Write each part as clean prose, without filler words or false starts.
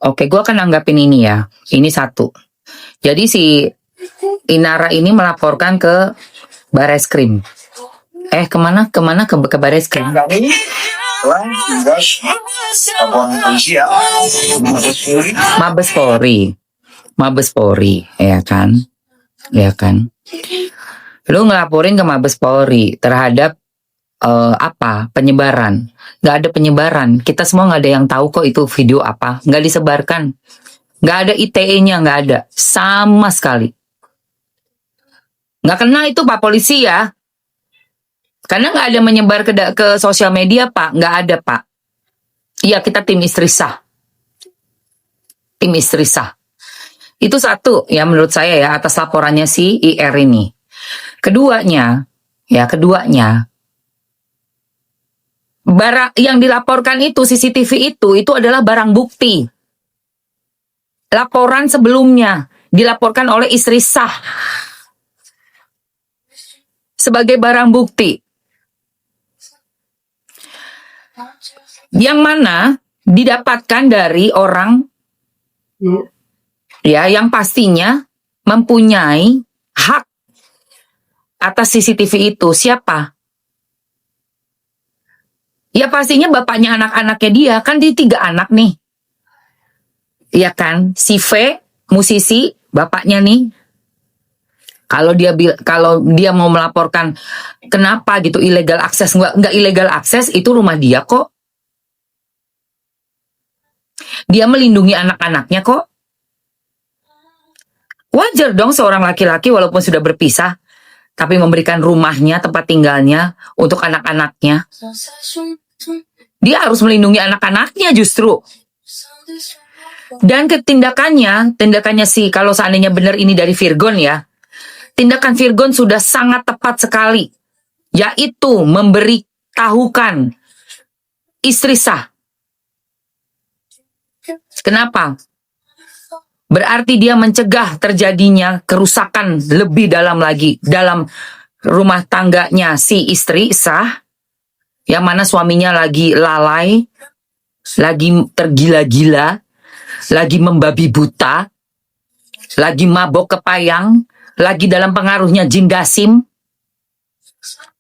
Oke, gue akan nanggapin ini ya. Ini satu. Jadi si Inara ini melaporkan ke Bareskrim. Kemana? Ke Bareskrim. Mabes Polri. Mabes Polri, ya kan? Ya kan? Lu ngelaporin ke Mabes Polri terhadap penyebaran. Nggak ada penyebaran. Kita semua nggak ada yang tahu kok itu video apa. Nggak disebarkan. Nggak ada ITE-nya, nggak ada. Sama sekali. Nggak kena itu Pak Polisi ya. Karena nggak ada menyebar ke sosial media Pak. Nggak ada Pak. Iya, kita tim istri sah. Tim istri sah. Itu satu ya menurut saya ya atas laporannya si IR ini. Keduanya, barang yang dilaporkan itu CCTV itu adalah barang bukti. Laporan sebelumnya dilaporkan oleh istri sah sebagai barang bukti. Yang mana didapatkan dari orang ya yang pastinya mempunyai hak atas CCTV itu. Siapa? Ya pastinya bapaknya anak-anaknya dia. Kan dia 3 anak nih. Iya kan? Si V, musisi, bapaknya nih. Kalau dia mau melaporkan kenapa gitu illegal akses, nggak illegal akses, itu rumah dia kok. Dia melindungi anak-anaknya kok. Wajar dong seorang laki-laki walaupun sudah berpisah, tapi memberikan rumahnya, tempat tinggalnya untuk anak-anaknya. Dia harus melindungi anak-anaknya justru. Dan tindakannya sih, kalau seandainya benar ini dari Virgon ya, tindakan Virgon sudah sangat tepat sekali, yaitu memberitahukan istri sah. Kenapa? Berarti dia mencegah terjadinya kerusakan lebih dalam lagi dalam rumah tangganya si istri sah, yang mana suaminya lagi lalai, lagi tergila-gila, lagi membabi buta, lagi mabok kepayang, lagi dalam pengaruhnya jin gasim.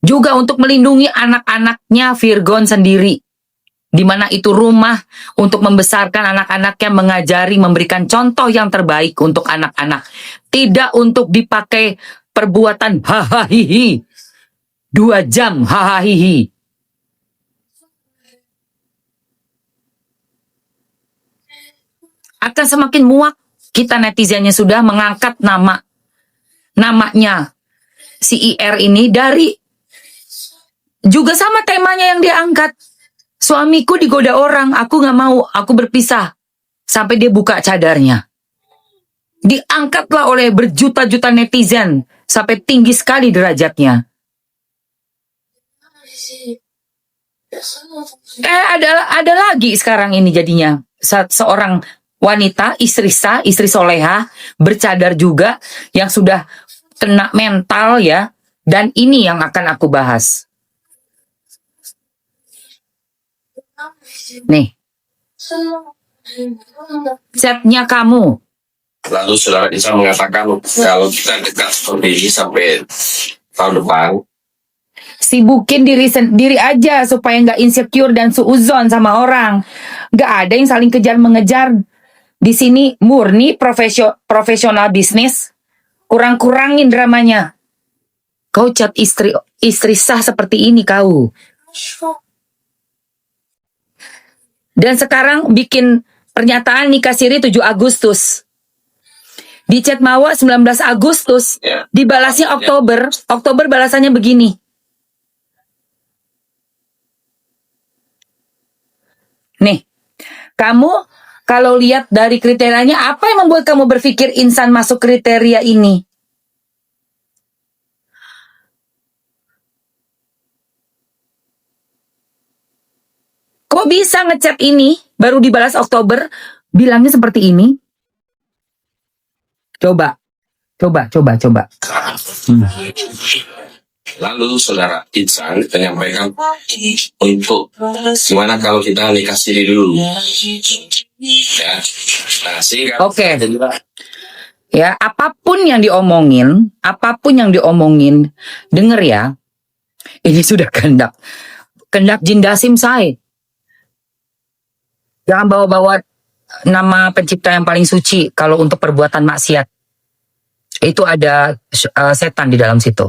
Juga untuk melindungi anak-anaknya Virgon sendiri. Di mana itu rumah untuk membesarkan anak-anaknya, mengajari, memberikan contoh yang terbaik untuk anak-anak. Tidak untuk dipakai perbuatan hahaha 2 jam hahaha. Akan semakin muak kita netizennya sudah mengangkat namanya si IR ini dari juga sama temanya yang diangkat. Suamiku digoda orang, aku gak mau, aku berpisah. Sampai dia buka cadarnya. Diangkatlah oleh berjuta-juta netizen. Sampai tinggi sekali derajatnya. Ada lagi sekarang ini jadinya. Seorang wanita, istri sah, istri soleha, bercadar juga, yang sudah kena mental ya. Dan ini yang akan aku bahas. Nih, chatnya kamu. Lalu saudara Isa mengatakan kalau kita dekat seperti ini sampai tahun depan, sibukin diri aja supaya nggak insecure dan suuzon sama orang. Nggak ada yang saling kejar mengejar. Di sini murni profesional bisnis. Kurang-kurangin dramanya. Kau chat istri sah seperti ini kau. Dan sekarang bikin pernyataan nikah siri 7 Agustus. Di chat Mawa 19 Agustus. Dibalasnya Oktober. Oktober balasannya begini. Nih, kamu kalau lihat dari kriterianya, apa yang membuat kamu berpikir Insan masuk kriteria ini? Kok bisa ngechat ini, baru dibalas Oktober, bilangnya seperti ini? Coba. Lalu saudara Insan menyampaikan untuk gimana kalau kita nikah siri dulu. Ya. Nah, sehingga Oke. Ya, apapun yang diomongin, denger ya, ini sudah kehendak Jin Dasim Sai. Jangan bawa-bawa nama pencipta yang paling suci kalau untuk perbuatan maksiat. Itu ada setan di dalam situ.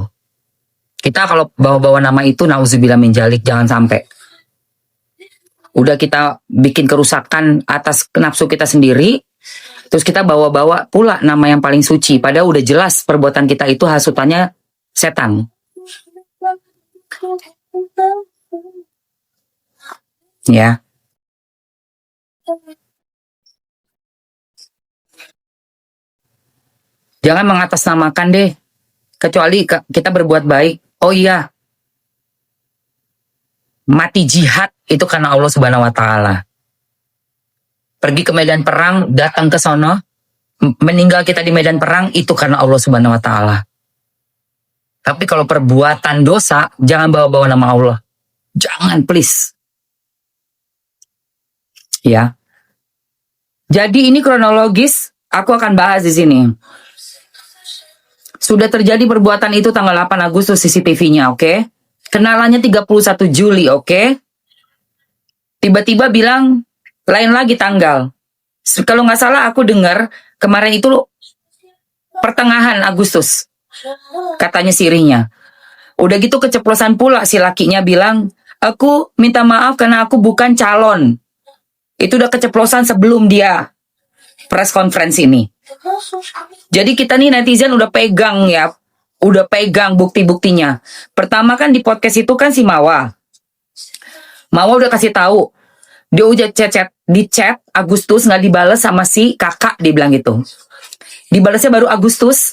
Kita kalau bawa-bawa nama itu, nauzubillah min dzalik, jangan sampai. Udah kita bikin kerusakan atas nafsu kita sendiri, terus kita bawa-bawa pula nama yang paling suci. Padahal udah jelas perbuatan kita itu hasutannya setan. Ya. Jangan mengatasnamakan deh. Kecuali kita berbuat baik. Oh iya. Mati jihad itu karena Allah Subhanahu wa taala. Pergi ke medan perang, datang ke sono, meninggal kita di medan perang itu karena Allah Subhanahu wa taala. Tapi kalau perbuatan dosa, jangan bawa-bawa nama Allah. Jangan, please. Ya. Jadi ini kronologis, aku akan bahas di sini. Sudah terjadi perbuatan itu tanggal 8 Agustus CCTV-nya, oke? Kenalannya 31 Juli, oke? Tiba-tiba bilang, lain lagi tanggal. Kalau nggak salah aku dengar, kemarin itu pertengahan Agustus. Katanya sirinya. Udah gitu keceplosan pula si lakinya bilang, aku minta maaf karena aku bukan calon. Itu udah keceplosan sebelum dia press conference ini. Jadi kita nih netizen udah pegang ya. Udah pegang bukti-buktinya. Pertama kan di podcast itu kan si Mawa. Mawa udah kasih tahu. Dia udah di chat Agustus nggak dibales sama si kakak, dia bilang gitu. Dibalasnya baru Agustus,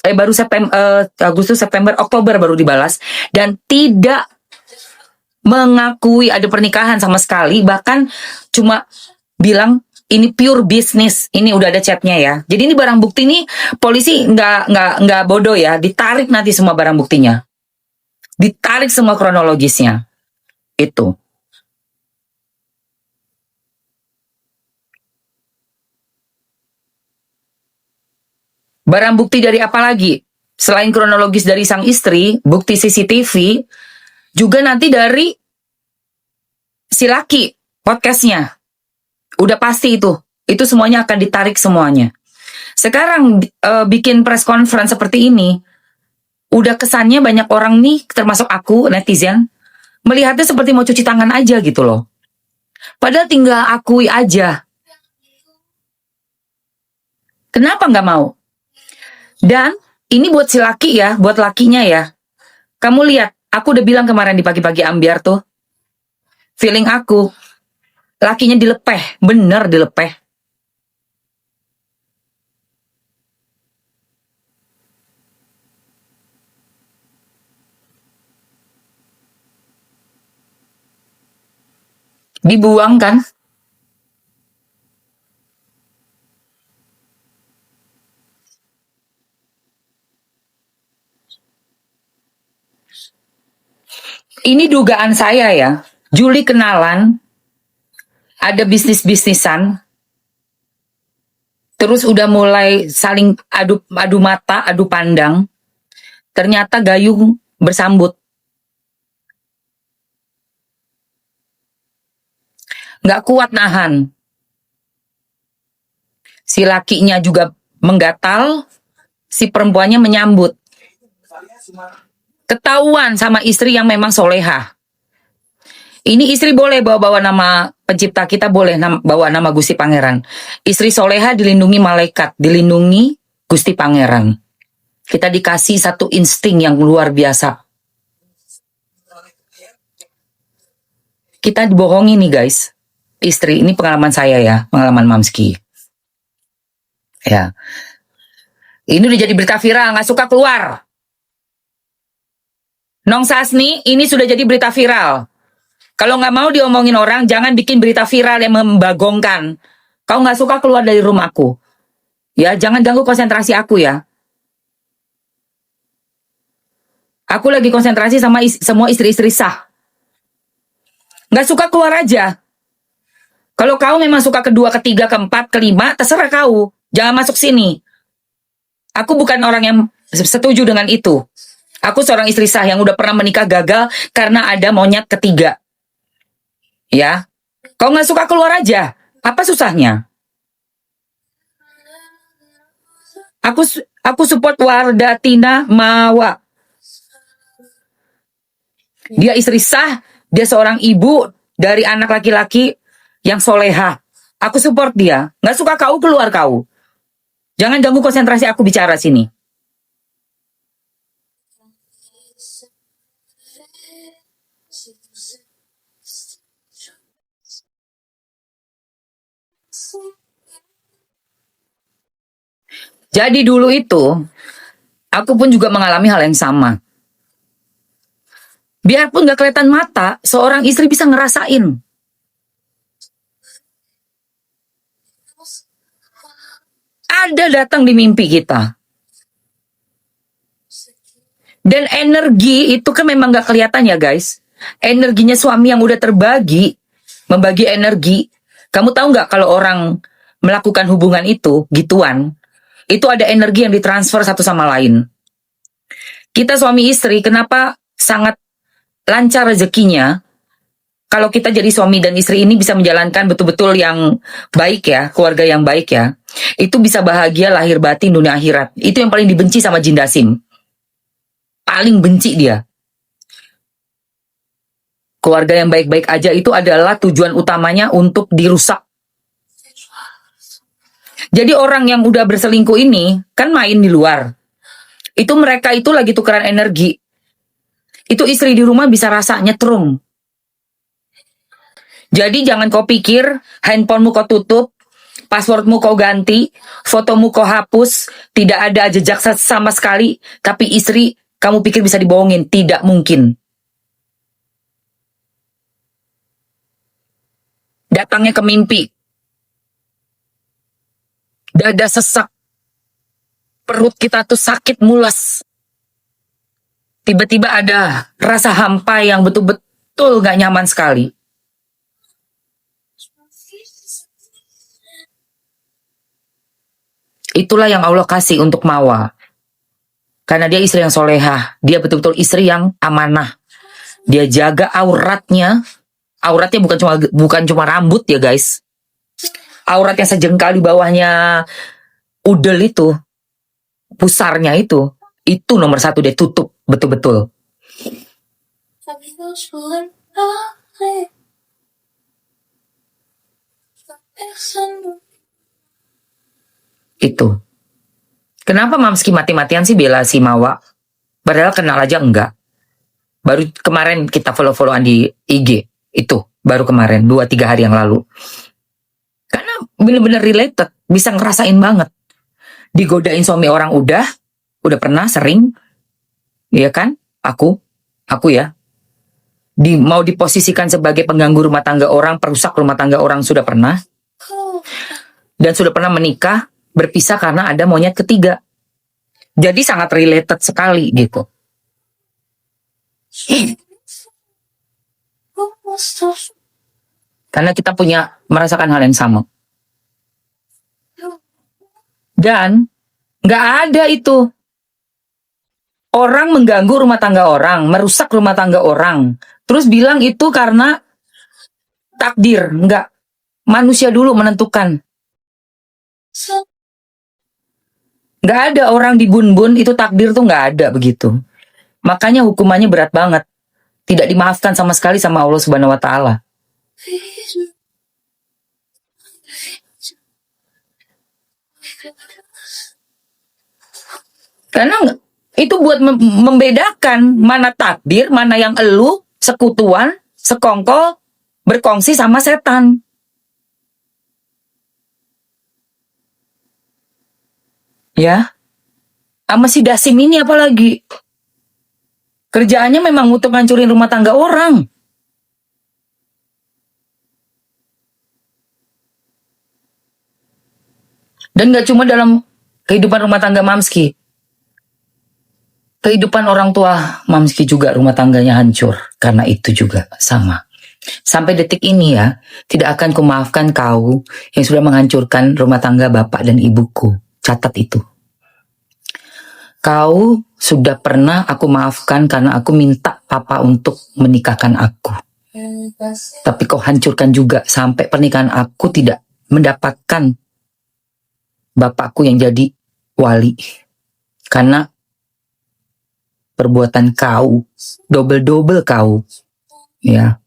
September, Oktober baru dibalas. Dan tidak mengakui ada pernikahan sama sekali. Bahkan cuma bilang ini pure business. Ini udah ada chatnya ya. Jadi ini barang bukti nih polisi nggak bodoh ya. Ditarik nanti semua barang buktinya. Ditarik semua kronologisnya. Itu. Barang bukti dari apa lagi? Selain kronologis dari sang istri, bukti CCTV, juga nanti dari si laki podcastnya. Udah pasti itu. Itu semuanya akan ditarik semuanya. Sekarang bikin press conference seperti ini, udah kesannya banyak orang nih, termasuk aku, netizen, melihatnya seperti mau cuci tangan aja gitu loh. Padahal tinggal akui aja. Kenapa nggak mau? Dan ini buat si laki ya, buat lakinya ya. Kamu lihat, aku udah bilang kemarin di pagi-pagi ambiar tuh. Feeling aku, lakinya dilepeh, bener dilepeh. Dibuang kan? Ini dugaan saya ya. Juli kenalan, ada bisnis-bisnisan, terus udah mulai saling adu mata, adu pandang. Ternyata gayung bersambut. Nggak kuat nahan. Si lakinya juga menggatal, si perempuannya menyambut. Ketahuan sama istri yang memang soleha. Ini istri boleh bawa-bawa nama pencipta kita, boleh bawa nama Gusti Pangeran. Istri soleha dilindungi malaikat, dilindungi Gusti Pangeran. Kita dikasih satu insting yang luar biasa. Kita dibohongi nih guys. Istri, ini pengalaman saya ya, pengalaman Mamski. Ya. Ini udah jadi berita viral, nggak suka keluar. Nong Sasni, ini sudah jadi berita viral. Kalau nggak mau diomongin orang, jangan bikin berita viral yang membagongkan. Kau nggak suka keluar dari rumahku. Ya, jangan ganggu konsentrasi aku ya. Aku lagi konsentrasi sama semua istri-istri sah. Nggak suka keluar aja. Kalau kau memang suka kedua, ketiga, keempat, kelima, terserah kau. Jangan masuk sini. Aku bukan orang yang setuju dengan itu. Aku seorang istri sah yang udah pernah menikah gagal karena ada monyet ketiga. Ya, kau nggak suka keluar aja. Apa susahnya? Aku support Wardah Tina Mawa. Dia istri sah, dia seorang ibu dari anak laki-laki yang soleha. Aku support dia. Nggak suka kau, keluar kau. Jangan ganggu konsentrasi aku bicara sini. Jadi dulu itu, aku pun juga mengalami hal yang sama. Biarpun gak kelihatan mata, seorang istri bisa ngerasain. Ada datang di mimpi kita. Dan energi itu kan memang gak kelihatan ya guys. Energinya suami yang udah terbagi, membagi energi. Kamu tahu gak kalau orang melakukan hubungan itu, gituan, itu ada energi yang ditransfer satu sama lain. Kita suami istri, kenapa sangat lancar rezekinya? Kalau kita jadi suami dan istri ini bisa menjalankan betul-betul yang baik ya, keluarga yang baik ya, itu bisa bahagia lahir batin dunia akhirat. Itu yang paling dibenci sama jin Dasim. Paling benci dia. Keluarga yang baik-baik aja itu adalah tujuan utamanya untuk dirusak. Jadi orang yang udah berselingkuh ini kan main di luar. Itu mereka itu lagi tukeran energi. Itu istri di rumah bisa rasa nyetrum. Jadi jangan kau pikir handphonemu kau tutup, passwordmu kau ganti, fotomu kau hapus, tidak ada jejak sama sekali, tapi istri kamu pikir bisa dibohongin. Tidak mungkin. Datangnya ke mimpi. Dada sesak. Perut kita tuh sakit mules. Tiba-tiba ada rasa hampa yang betul-betul gak nyaman sekali. Itulah yang Allah kasih untuk Mawa. Karena dia istri yang solehah. Dia betul-betul istri yang amanah. Dia jaga auratnya. Auratnya bukan cuma rambut ya guys. Aurat yang sejengkal di bawahnya udel itu. Pusarnya itu nomor satu dia tutup betul-betul. Itu. Kenapa Mamski mati-matian sih bela si Mawa? Padahal kenal aja enggak. Baru kemarin kita follow-followan di IG. Itu, baru kemarin, 2-3 hari yang lalu. Karena bener-bener related, bisa ngerasain banget. Digodain suami orang udah pernah sering. Iya kan? Aku ya. Mau diposisikan sebagai pengganggu rumah tangga orang, perusak rumah tangga orang sudah pernah. Dan sudah pernah menikah, berpisah karena ada monyet ketiga. Jadi sangat related sekali gitu. Karena kita merasakan hal yang sama. Dan nggak ada itu. Orang mengganggu rumah tangga orang, merusak rumah tangga orang. Terus bilang itu karena takdir. Nggak. Manusia dulu menentukan. Nggak ada orang dibun-bun, itu takdir tuh nggak ada begitu. Makanya hukumannya berat banget. Tidak dimaafkan sama sekali sama Allah Subhanahu wa Ta'ala. Karena itu buat membedakan mana takdir, mana yang elu, sekutuan, sekongkol, berkongsi sama setan. Ya, sama si Dasim ini apalagi. Kerjaannya memang untuk ngancurin rumah tangga orang. Dan gak cuma dalam kehidupan rumah tangga Mamski. Kehidupan orang tua Mamski juga rumah tangganya hancur. Karena itu juga sama. Sampai detik ini ya, tidak akan kumaafkan kau yang sudah menghancurkan rumah tangga bapak dan ibuku. Catat itu. Kau sudah pernah aku maafkan karena aku minta papa untuk menikahkan aku. Tapi kau hancurkan juga sampai pernikahan aku tidak mendapatkan bapakku yang jadi wali. Karena perbuatan kau, double-double kau. Ya.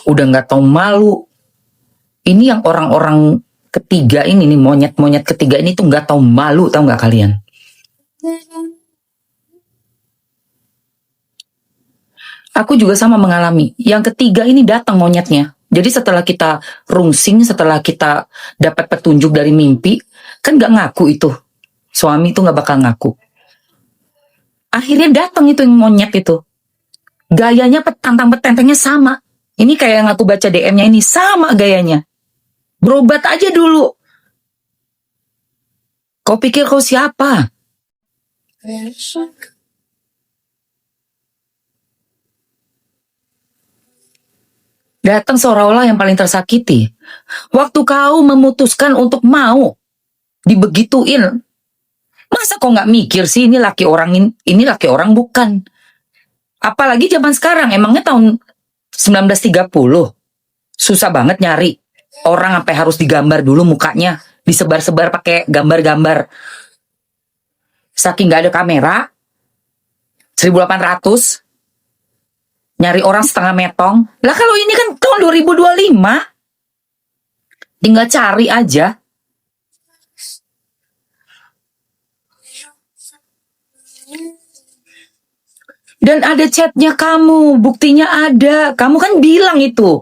Udah nggak tahu malu. Ini yang orang-orang ketiga ini nih, monyet-monyet ketiga ini tuh nggak tahu malu, tahu nggak kalian? Aku juga sama mengalami. Yang ketiga ini datang monyetnya. Jadi setelah kita rungsing, setelah kita dapat petunjuk dari mimpi, kan nggak ngaku itu. Suami itu nggak bakal ngaku. Akhirnya datang itu yang monyet itu. Gayanya petantang petentengnya sama. Ini kayak yang aku baca DM-nya ini, sama gayanya. Berobat aja dulu. Kau pikir kau siapa? Datang seolah-olah yang paling tersakiti. Waktu kau memutuskan untuk mau dibegituin, masa kau nggak mikir sih ini laki orang bukan? Apalagi zaman sekarang, emangnya tahun 1930 susah banget nyari orang sampai harus digambar dulu mukanya, disebar-sebar pakai gambar-gambar. Saking nggak ada kamera, 1800 nyari orang setengah metong. Lah kalau ini kan tahun 2025, tinggal cari aja. Dan ada chatnya kamu, buktinya ada. Kamu kan bilang itu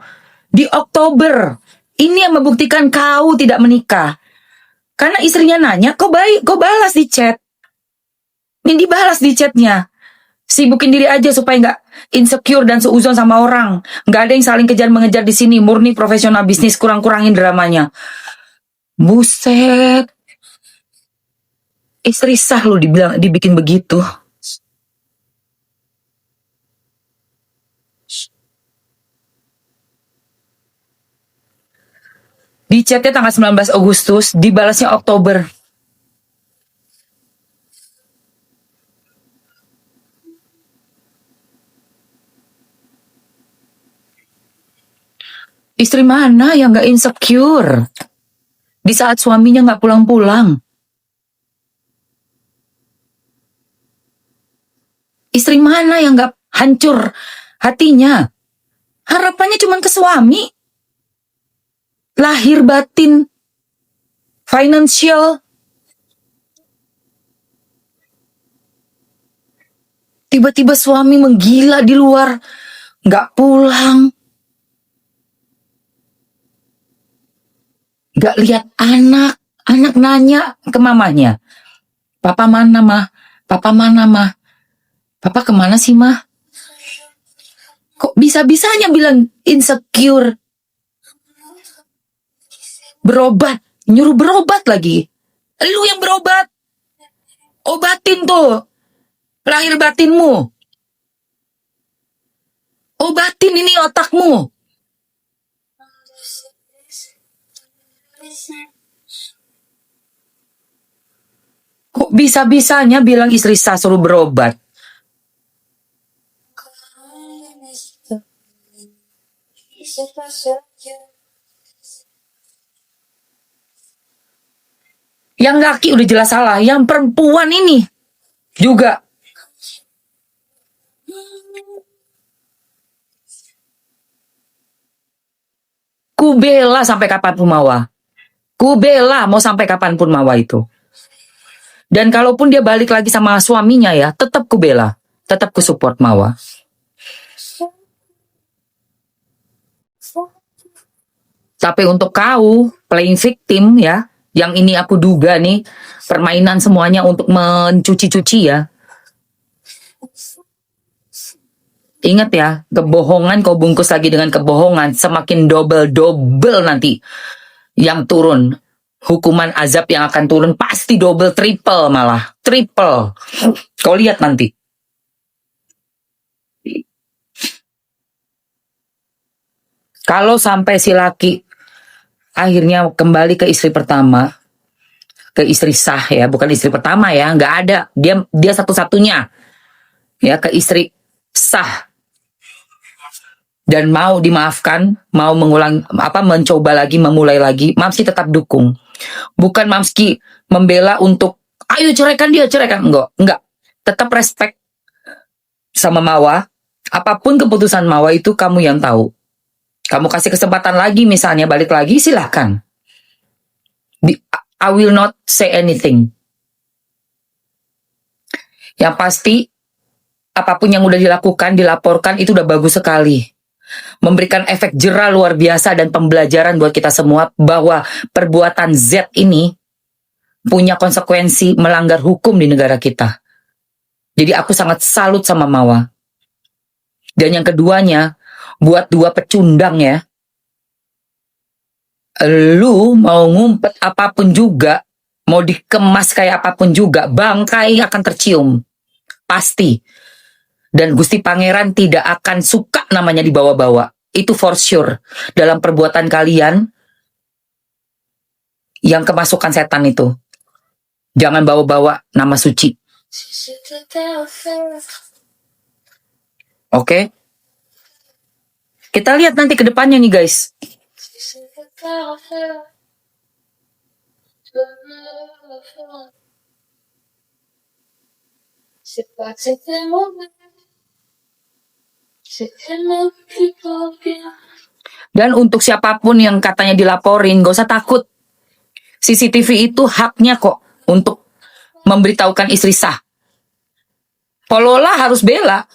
di Oktober. Ini yang membuktikan kau tidak menikah. Karena istrinya nanya, kau balas di chat. Ini dibalas di chatnya. Sibukin diri aja supaya nggak insecure dan seuzon sama orang. Nggak ada yang saling kejar mengejar di sini. Murni profesional bisnis, kurang-kurangin dramanya. Buset. Istri sah lo dibikin begitu. Di chatnya tanggal 19 Agustus, dibalasnya Oktober. Istri mana yang gak insecure? Di saat suaminya gak pulang-pulang. Istri mana yang gak hancur hatinya? Harapannya cuma ke suami. Lahir batin, financial. Tiba-tiba suami menggila di luar, gak pulang. Gak lihat anak. Anak nanya ke mamanya, Papa mana mah? Papa mana mah? Papa kemana sih mah? Kok bisa-bisanya bilang insecure? Berobat, nyuruh berobat lagi. Lu yang berobat. Obatin tuh lahir batinmu. Obatin ini otakmu. Kok bisa-bisanya bilang istri sah suruh berobat? Yang laki udah jelas salah, yang perempuan ini juga. Kubela sampai kapanpun Mawa. Kubela mau sampai kapanpun Mawa itu. Dan kalaupun dia balik lagi sama suaminya ya, tetap kubela. Tetap kusupport Mawa. Tapi untuk kau, playing victim ya, yang ini aku duga nih, permainan semuanya untuk mencuci-cuci ya. Ingat ya, kebohongan kau bungkus lagi dengan kebohongan, semakin double nanti yang turun. Hukuman azab yang akan turun pasti double, triple malah. Triple. Kau lihat nanti. Kalau sampai si laki akhirnya kembali ke istri pertama, ke istri sah ya, bukan istri pertama ya, nggak ada. Dia satu-satunya ya, ke istri sah dan mau dimaafkan, mau mencoba lagi, memulai lagi, Mamski tetap dukung. Bukan Mamski membela untuk ayo ceraikan dia, ceraikan, enggak. Tetap respect sama Mawa. Apapun keputusan Mawa itu kamu yang tahu. Kamu kasih kesempatan lagi misalnya balik lagi, silahkan. I will not say anything. Yang pasti apapun yang udah dilakukan, dilaporkan itu udah bagus sekali. Memberikan efek jera luar biasa dan pembelajaran buat kita semua bahwa perbuatan Z ini punya konsekuensi melanggar hukum di negara kita. Jadi aku sangat salut sama Mawa. Dan yang keduanya, buat dua pecundang ya, lu mau ngumpet apapun juga, mau dikemas kayak apapun juga, bangkai akan tercium. Pasti. Dan Gusti Pangeran tidak akan suka namanya dibawa-bawa. Itu for sure. Dalam perbuatan kalian yang kemasukan setan itu. Jangan bawa-bawa nama suci. Oke? Kita lihat nanti ke depannya nih guys. Dan untuk siapapun yang katanya dilaporin, gak usah takut. CCTV itu haknya kok untuk memberitahukan istri sah. Polola harus bela.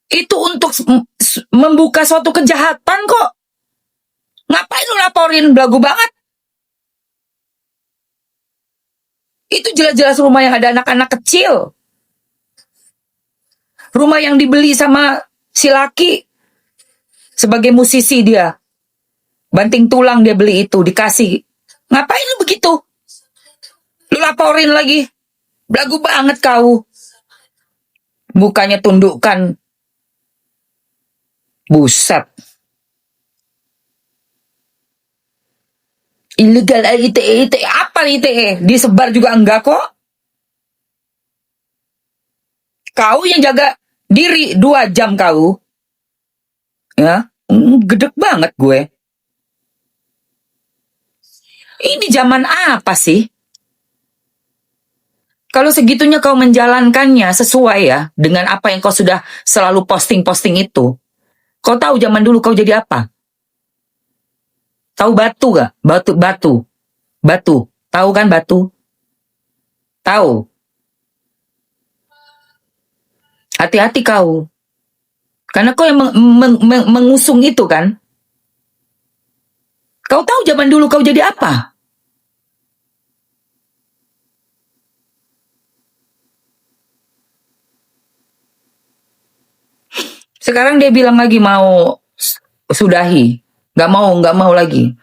Itu untuk membuka suatu kejahatan kok. Ngapain lu laporin, belagu banget? Itu jelas-jelas rumah yang ada anak-anak kecil. Rumah yang dibeli sama si laki. Sebagai musisi dia. Banting tulang dia beli itu, dikasih. Ngapain lu begitu? Lu laporin lagi. Belagu banget kau. Bukannya tundukkan. Buset. Ilegal ITE. Apa ITE? Disebar juga enggak kok. Kau yang jaga diri 2 jam kau. Ya, gedek banget gue. Ini zaman apa sih? Kalau segitunya kau menjalankannya sesuai ya dengan apa yang kau sudah selalu posting-posting itu. Kau tahu zaman dulu kau jadi apa? Tahu batu gak? Batu. Tahu kan batu? Tahu. Hati-hati kau. Karena kau yang mengusung itu kan. Kau tahu zaman dulu kau jadi apa? Sekarang dia bilang lagi mau sudahi. Gak mau lagi.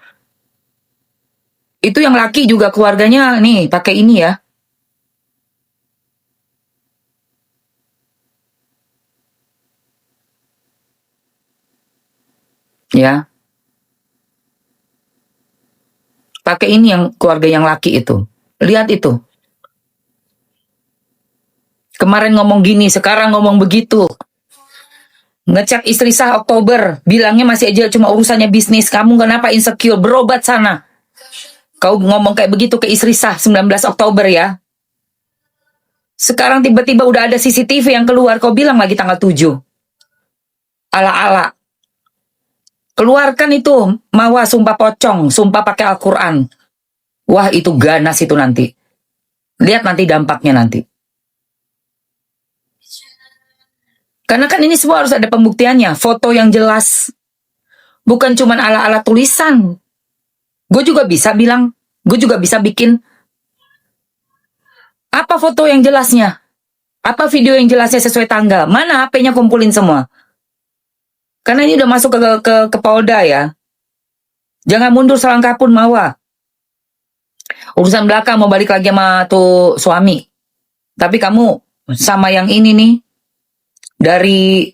Itu yang laki juga keluarganya nih pakai ini ya. Ya. Pakai ini yang keluarga yang laki itu. Lihat itu. Kemarin ngomong gini, sekarang ngomong begitu. Ngecek istri sah Oktober, bilangnya masih aja cuma urusannya bisnis. Kamu kenapa insecure? Berobat sana. Kau ngomong kayak begitu ke istri sah 19 Oktober ya. Sekarang tiba-tiba udah ada CCTV yang keluar, kau bilang lagi tanggal 7. Ala-ala. Keluarkan itu, Mawa sumpah pocong, sumpah pakai Al-Quran. Wah itu ganas itu nanti. Lihat nanti dampaknya nanti. Karena kan ini semua harus ada pembuktiannya, foto yang jelas. Bukan cuman ala-ala tulisan. Gue juga bisa bilang, gue juga bisa bikin. Apa foto yang jelasnya? Apa video yang jelasnya sesuai tanggal? Mana HP-nya kumpulin semua? Karena ini udah masuk ke Polda ya. Jangan mundur selangkah pun Mawa. Urusan belakang mau balik lagi sama tuh suami. Tapi kamu sama yang ini nih. Dari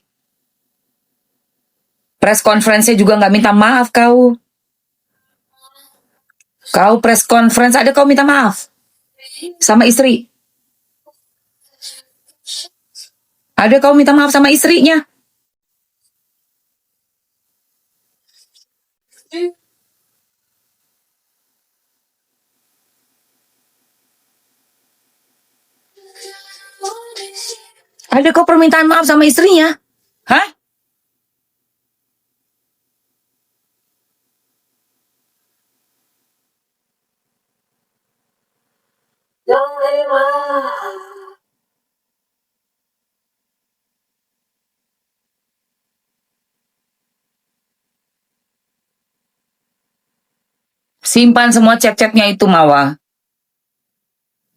Press conference-nya juga nggak minta maaf kau. Kau press conference ada kau minta maaf sama istri. Ada kau minta maaf sama istrinya. Ada kau permintaan maaf sama istrinya? Hah? Simpan semua chat-chatnya itu, Mawa.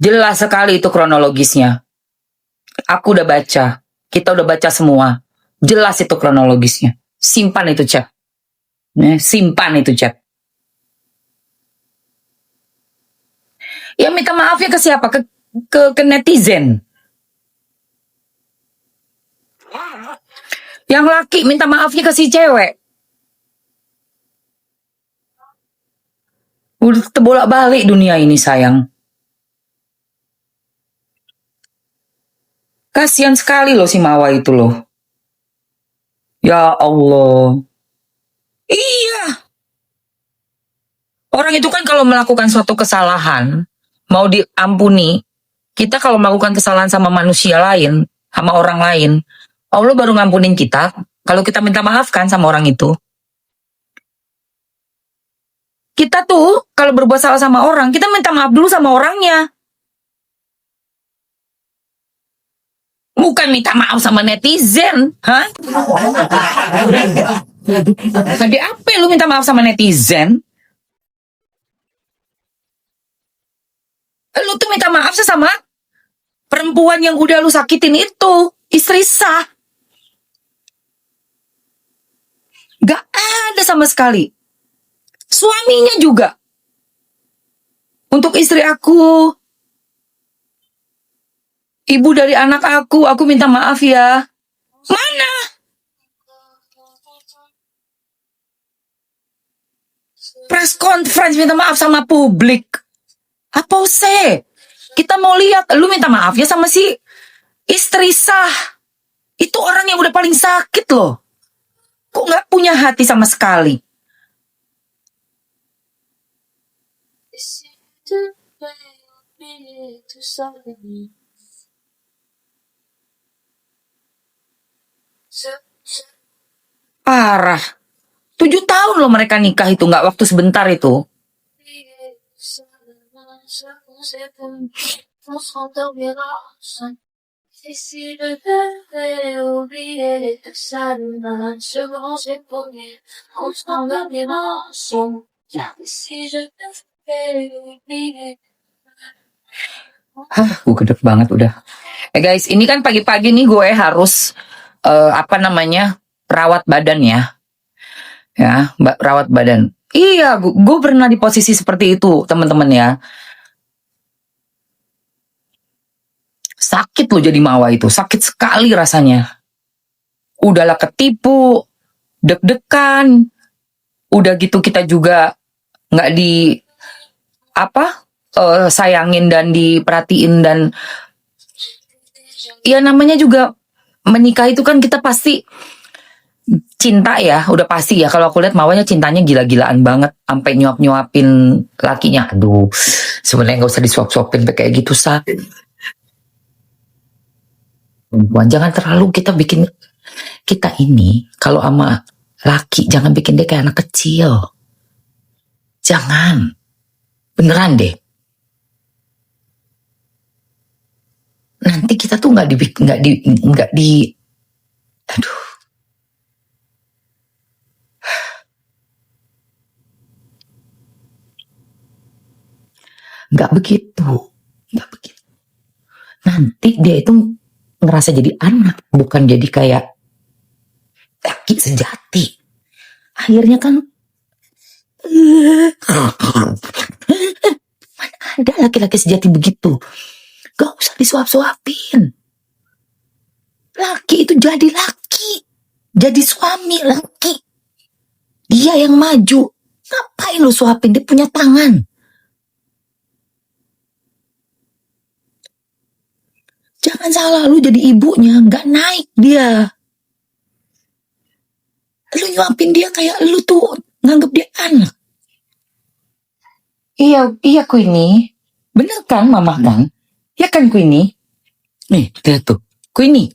Jelas sekali itu kronologisnya. Aku udah baca. Kita udah baca semua. Jelas itu kronologisnya. Simpan itu chat. Simpan itu chat. Ya minta maafnya ke siapa? Ke netizen. Yang laki minta maafnya ke si cewek. Udah terbolak-balik dunia ini, sayang. Kasihan sekali loh si Mawa itu loh. Ya Allah. Iya. Orang itu kan kalau melakukan suatu kesalahan, mau diampuni, kita kalau melakukan kesalahan sama manusia lain, sama orang lain, Allah baru ngampunin kita kalau kita minta maaf kan sama orang itu. Kita tuh kalau berbuat salah sama orang, kita minta maaf dulu sama orangnya. Bukan minta maaf sama netizen, hah? Tadi apa lu minta maaf sama netizen? Lu tuh minta maaf sih sama perempuan yang udah lu sakitin itu, istri sah. Gak ada sama sekali. Suaminya juga. Untuk istri aku, ibu dari anak aku minta maaf ya. Mana? Press conference minta maaf sama publik. Apa sih? Kita mau lihat, lu minta maaf ya sama si istri sah. Itu orang yang udah paling sakit loh. Kok gak punya hati sama sekali? Parah. 7 tahun loh mereka nikah itu, gak waktu sebentar itu. Gue gedek banget udah. Guys, ini kan pagi-pagi nih gue harus rawat badan ya. Ya, rawat badan. Iya, gue pernah di posisi seperti itu, teman-teman ya. Sakit loh jadi Mawa itu, sakit sekali rasanya. Udahlah ketipu, deg-degan. Udah gitu kita juga nggak sayangin dan diperhatiin, dan ya namanya juga menikah itu kan kita pasti cinta ya, udah pasti ya. Kalau aku lihat Mawanya cintanya gila-gilaan banget, sampai nyuap-nyuapin lakinya. Aduh, sebenarnya nggak usah disuap-suapin kayak gitu, Sa. Perempuan jangan terlalu kita bikin, kita ini kalau sama laki jangan bikin dia kayak anak kecil. Jangan. Beneran deh. Nanti kita tuh nggak di aduh. Nggak begitu. Nanti dia itu ngerasa jadi anak, bukan jadi kayak laki sejati. Akhirnya kan mana ada laki-laki sejati begitu. Gak usah disuap-suapin. Laki itu jadi laki, jadi suami laki. Dia yang maju. Ngapain lu suapin? Dia punya tangan. Jangan salah, lu jadi ibunya, nggak naik dia. Lu nyuapin dia kayak lu tuh nganggep dia anak. Iya Queenie. Bener kan mama kan? Ya kan Queenie? Nih, lihat tuh. Queenie.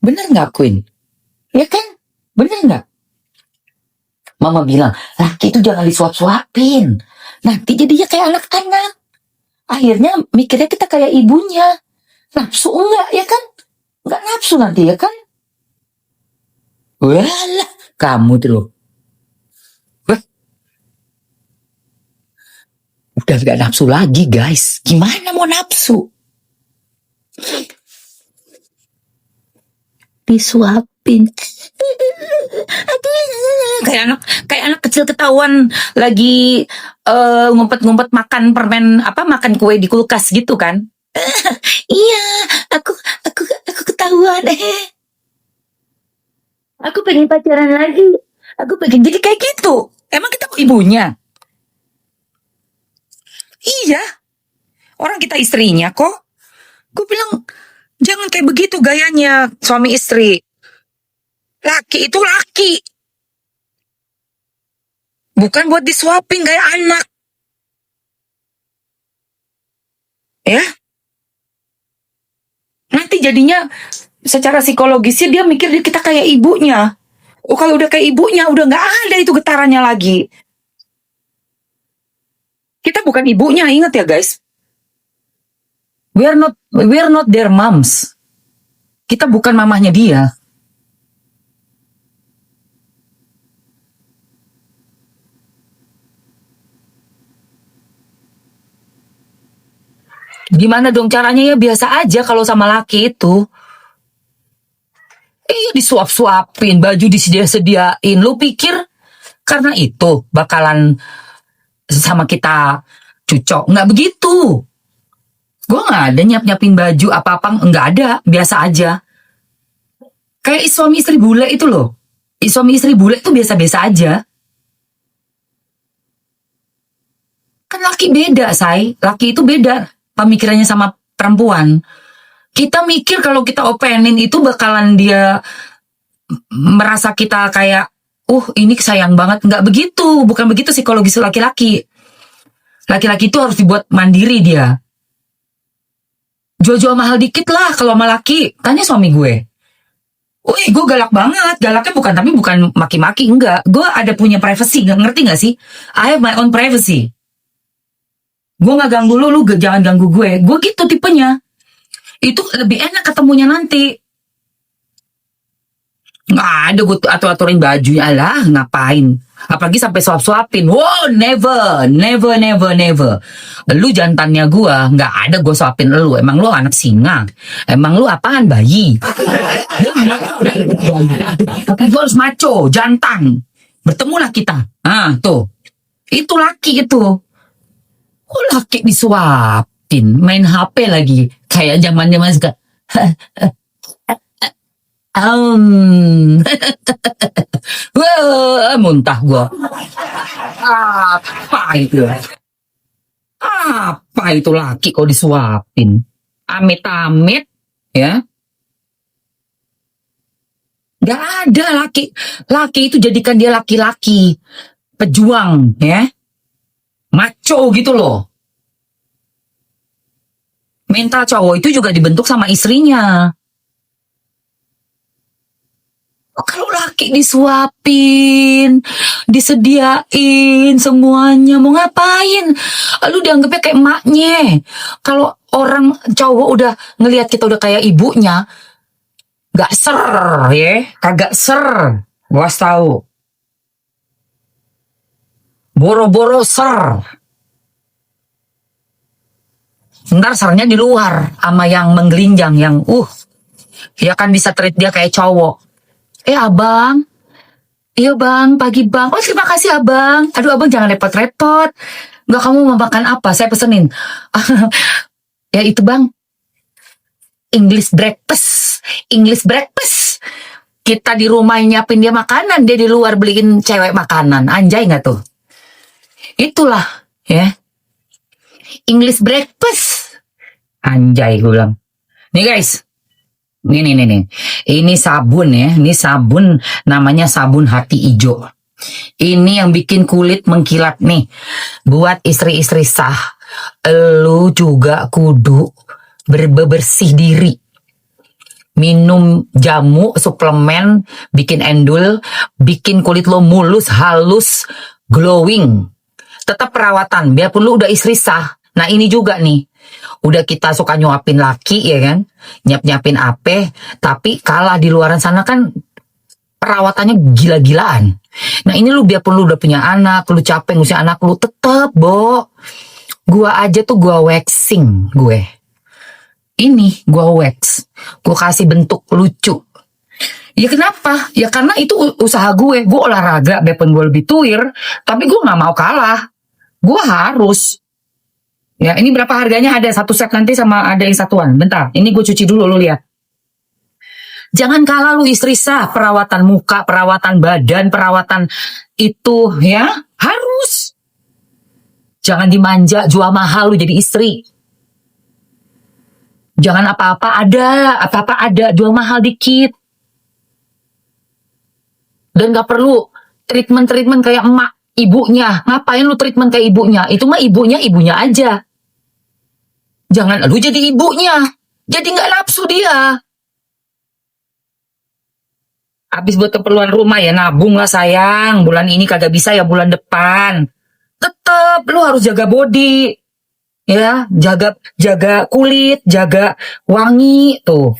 Bener nggak Queen? Ya kan? Bener nggak? Mama bilang, laki itu jangan disuap-suapin. Nanti jadinya kayak anak-anak. Akhirnya mikirnya kita kayak ibunya. Nafsu enggak, ya kan? Enggak nafsu nanti, ya kan? Walah, kamu tuh loh. Wah, udah gak nafsu lagi guys. Gimana mau nafsu? Disuapin. Kayak anak kecil ketahuan lagi ngumpet-ngumpet makan permen makan kue di kulkas gitu kan. Iya, aku ketahuan. Aku pengen pacaran lagi. Aku pengen jadi kayak gitu. Emang kita ibunya? Iya. Orang kita istrinya kok. Gue bilang, jangan kayak begitu gayanya suami istri. Laki itu laki. Bukan buat disuapin kayak anak. Ya. Nanti jadinya secara psikologisnya dia mikir kita kayak ibunya. Oh, kalau udah kayak ibunya udah nggak ada itu getarannya lagi. Kita bukan ibunya, ingat ya guys. We are not their moms. Kita bukan mamahnya dia. Gimana dong caranya? Ya biasa aja kalau sama laki itu. Iya disuap-suapin, baju disediain. Lu pikir karena itu bakalan sama kita cucok? Nggak begitu. Gue nggak ada nyiapin baju apa-apa, nggak ada, biasa aja. Kayak suami istri bule itu loh. Suami istri bule itu biasa-biasa aja. Kan laki beda, say. Laki itu beda pemikirannya sama perempuan. Kita mikir kalau kita openin itu bakalan dia merasa kita kayak, ini sayang banget. Nggak begitu, bukan begitu psikologis laki-laki. Laki-laki itu harus dibuat mandiri dia. Jual-jual mahal dikit lah kalau sama laki. Tanya suami gue. Wih, gue galak banget. Galaknya bukan maki-maki, enggak. Gue ada punya privacy, ngerti gak sih? I have my own privacy. Gue gak ganggu lu jangan ganggu gue. Gue gitu tipenya. Itu lebih enak ketemunya nanti. Nggak ada gue atur-aturin bajunya lah, ngapain. Apalagi sampai suap-suapin. Wow, never. Lu jantannya gue, nggak ada gue suapin lu. Emang lu anak singa? Emang lu apaan, bayi? Tapi gue harus maco, jantan. Bertemulah kita. Tuh. Itu laki itu. Laki disuapin, main HP lagi. Kayak zaman-zaman sekarang. Wah, muntah gua. Apa itu laki kok disuapin? Amit-amit, ya. Gak ada laki. Laki itu jadikan dia laki-laki. Pejuang, ya. Maco gitu loh. Mental cowok itu juga dibentuk sama istrinya. Kalau laki disuapin, disediain semuanya, mau ngapain? Lu dianggapnya kayak emaknya. Kalau orang cowok udah ngelihat kita udah kayak ibunya, gak ser ya, kagak ser. Gua tahu. Boro-boro ser. Ntar sernya di luar sama yang menggelinjang, yang ya kan bisa treat dia kayak cowok. Abang. Iya bang, pagi bang. Oh terima kasih abang. Aduh abang jangan repot-repot. Enggak, kamu mau makan apa? Saya pesenin. Ya itu bang. English breakfast. Kita di rumah nyiapin dia makanan, dia di luar beliin cewek makanan. Anjay nggak tuh? Itulah ya. English breakfast. Anjay gue bilang. Nih guys. Nih. Ini sabun ya. Ini sabun namanya sabun hati hijau. Ini yang bikin kulit mengkilat nih. Buat istri-istri sah. Lu juga kudu bersih diri. Minum jamu, suplemen, bikin endul, bikin kulit lo mulus, halus, glowing. Tetap perawatan, biarpun lu udah istri sah. Nah ini juga nih, udah kita suka nyuapin laki ya kan, nyap-nyapin ape, tapi kalah di luaran sana kan perawatannya gila-gilaan. Nah ini lu biarpun lu udah punya anak, lu capek ngurusin anak lu, tetep Bo. Gua aja tuh gua waxing gue. Ini gua wax, gua kasih bentuk lucu. Ya kenapa? Ya karena itu usaha gue olahraga, biarpun gue lebih tuir, tapi gue nggak mau kalah. Gue harus. Ya ini berapa harganya? Ada satu set nanti sama ada yang satuan. Bentar, ini gue cuci dulu, lu lihat. Jangan kalah lu istri sah, perawatan muka, perawatan badan, perawatan itu ya harus. Jangan dimanja, jual mahal lu jadi istri. Jangan apa-apa ada, jual mahal dikit. Dan gak perlu treatment kayak emak, ibunya. Ngapain lu treatment kayak ibunya? Itu mah ibunya aja. Jangan lu jadi ibunya. Jadi gak nafsu dia. Habis buat keperluan rumah ya nabung lah sayang. Bulan ini kagak bisa ya bulan depan. Tetep lu harus jaga body. Ya, jaga kulit, jaga wangi tuh.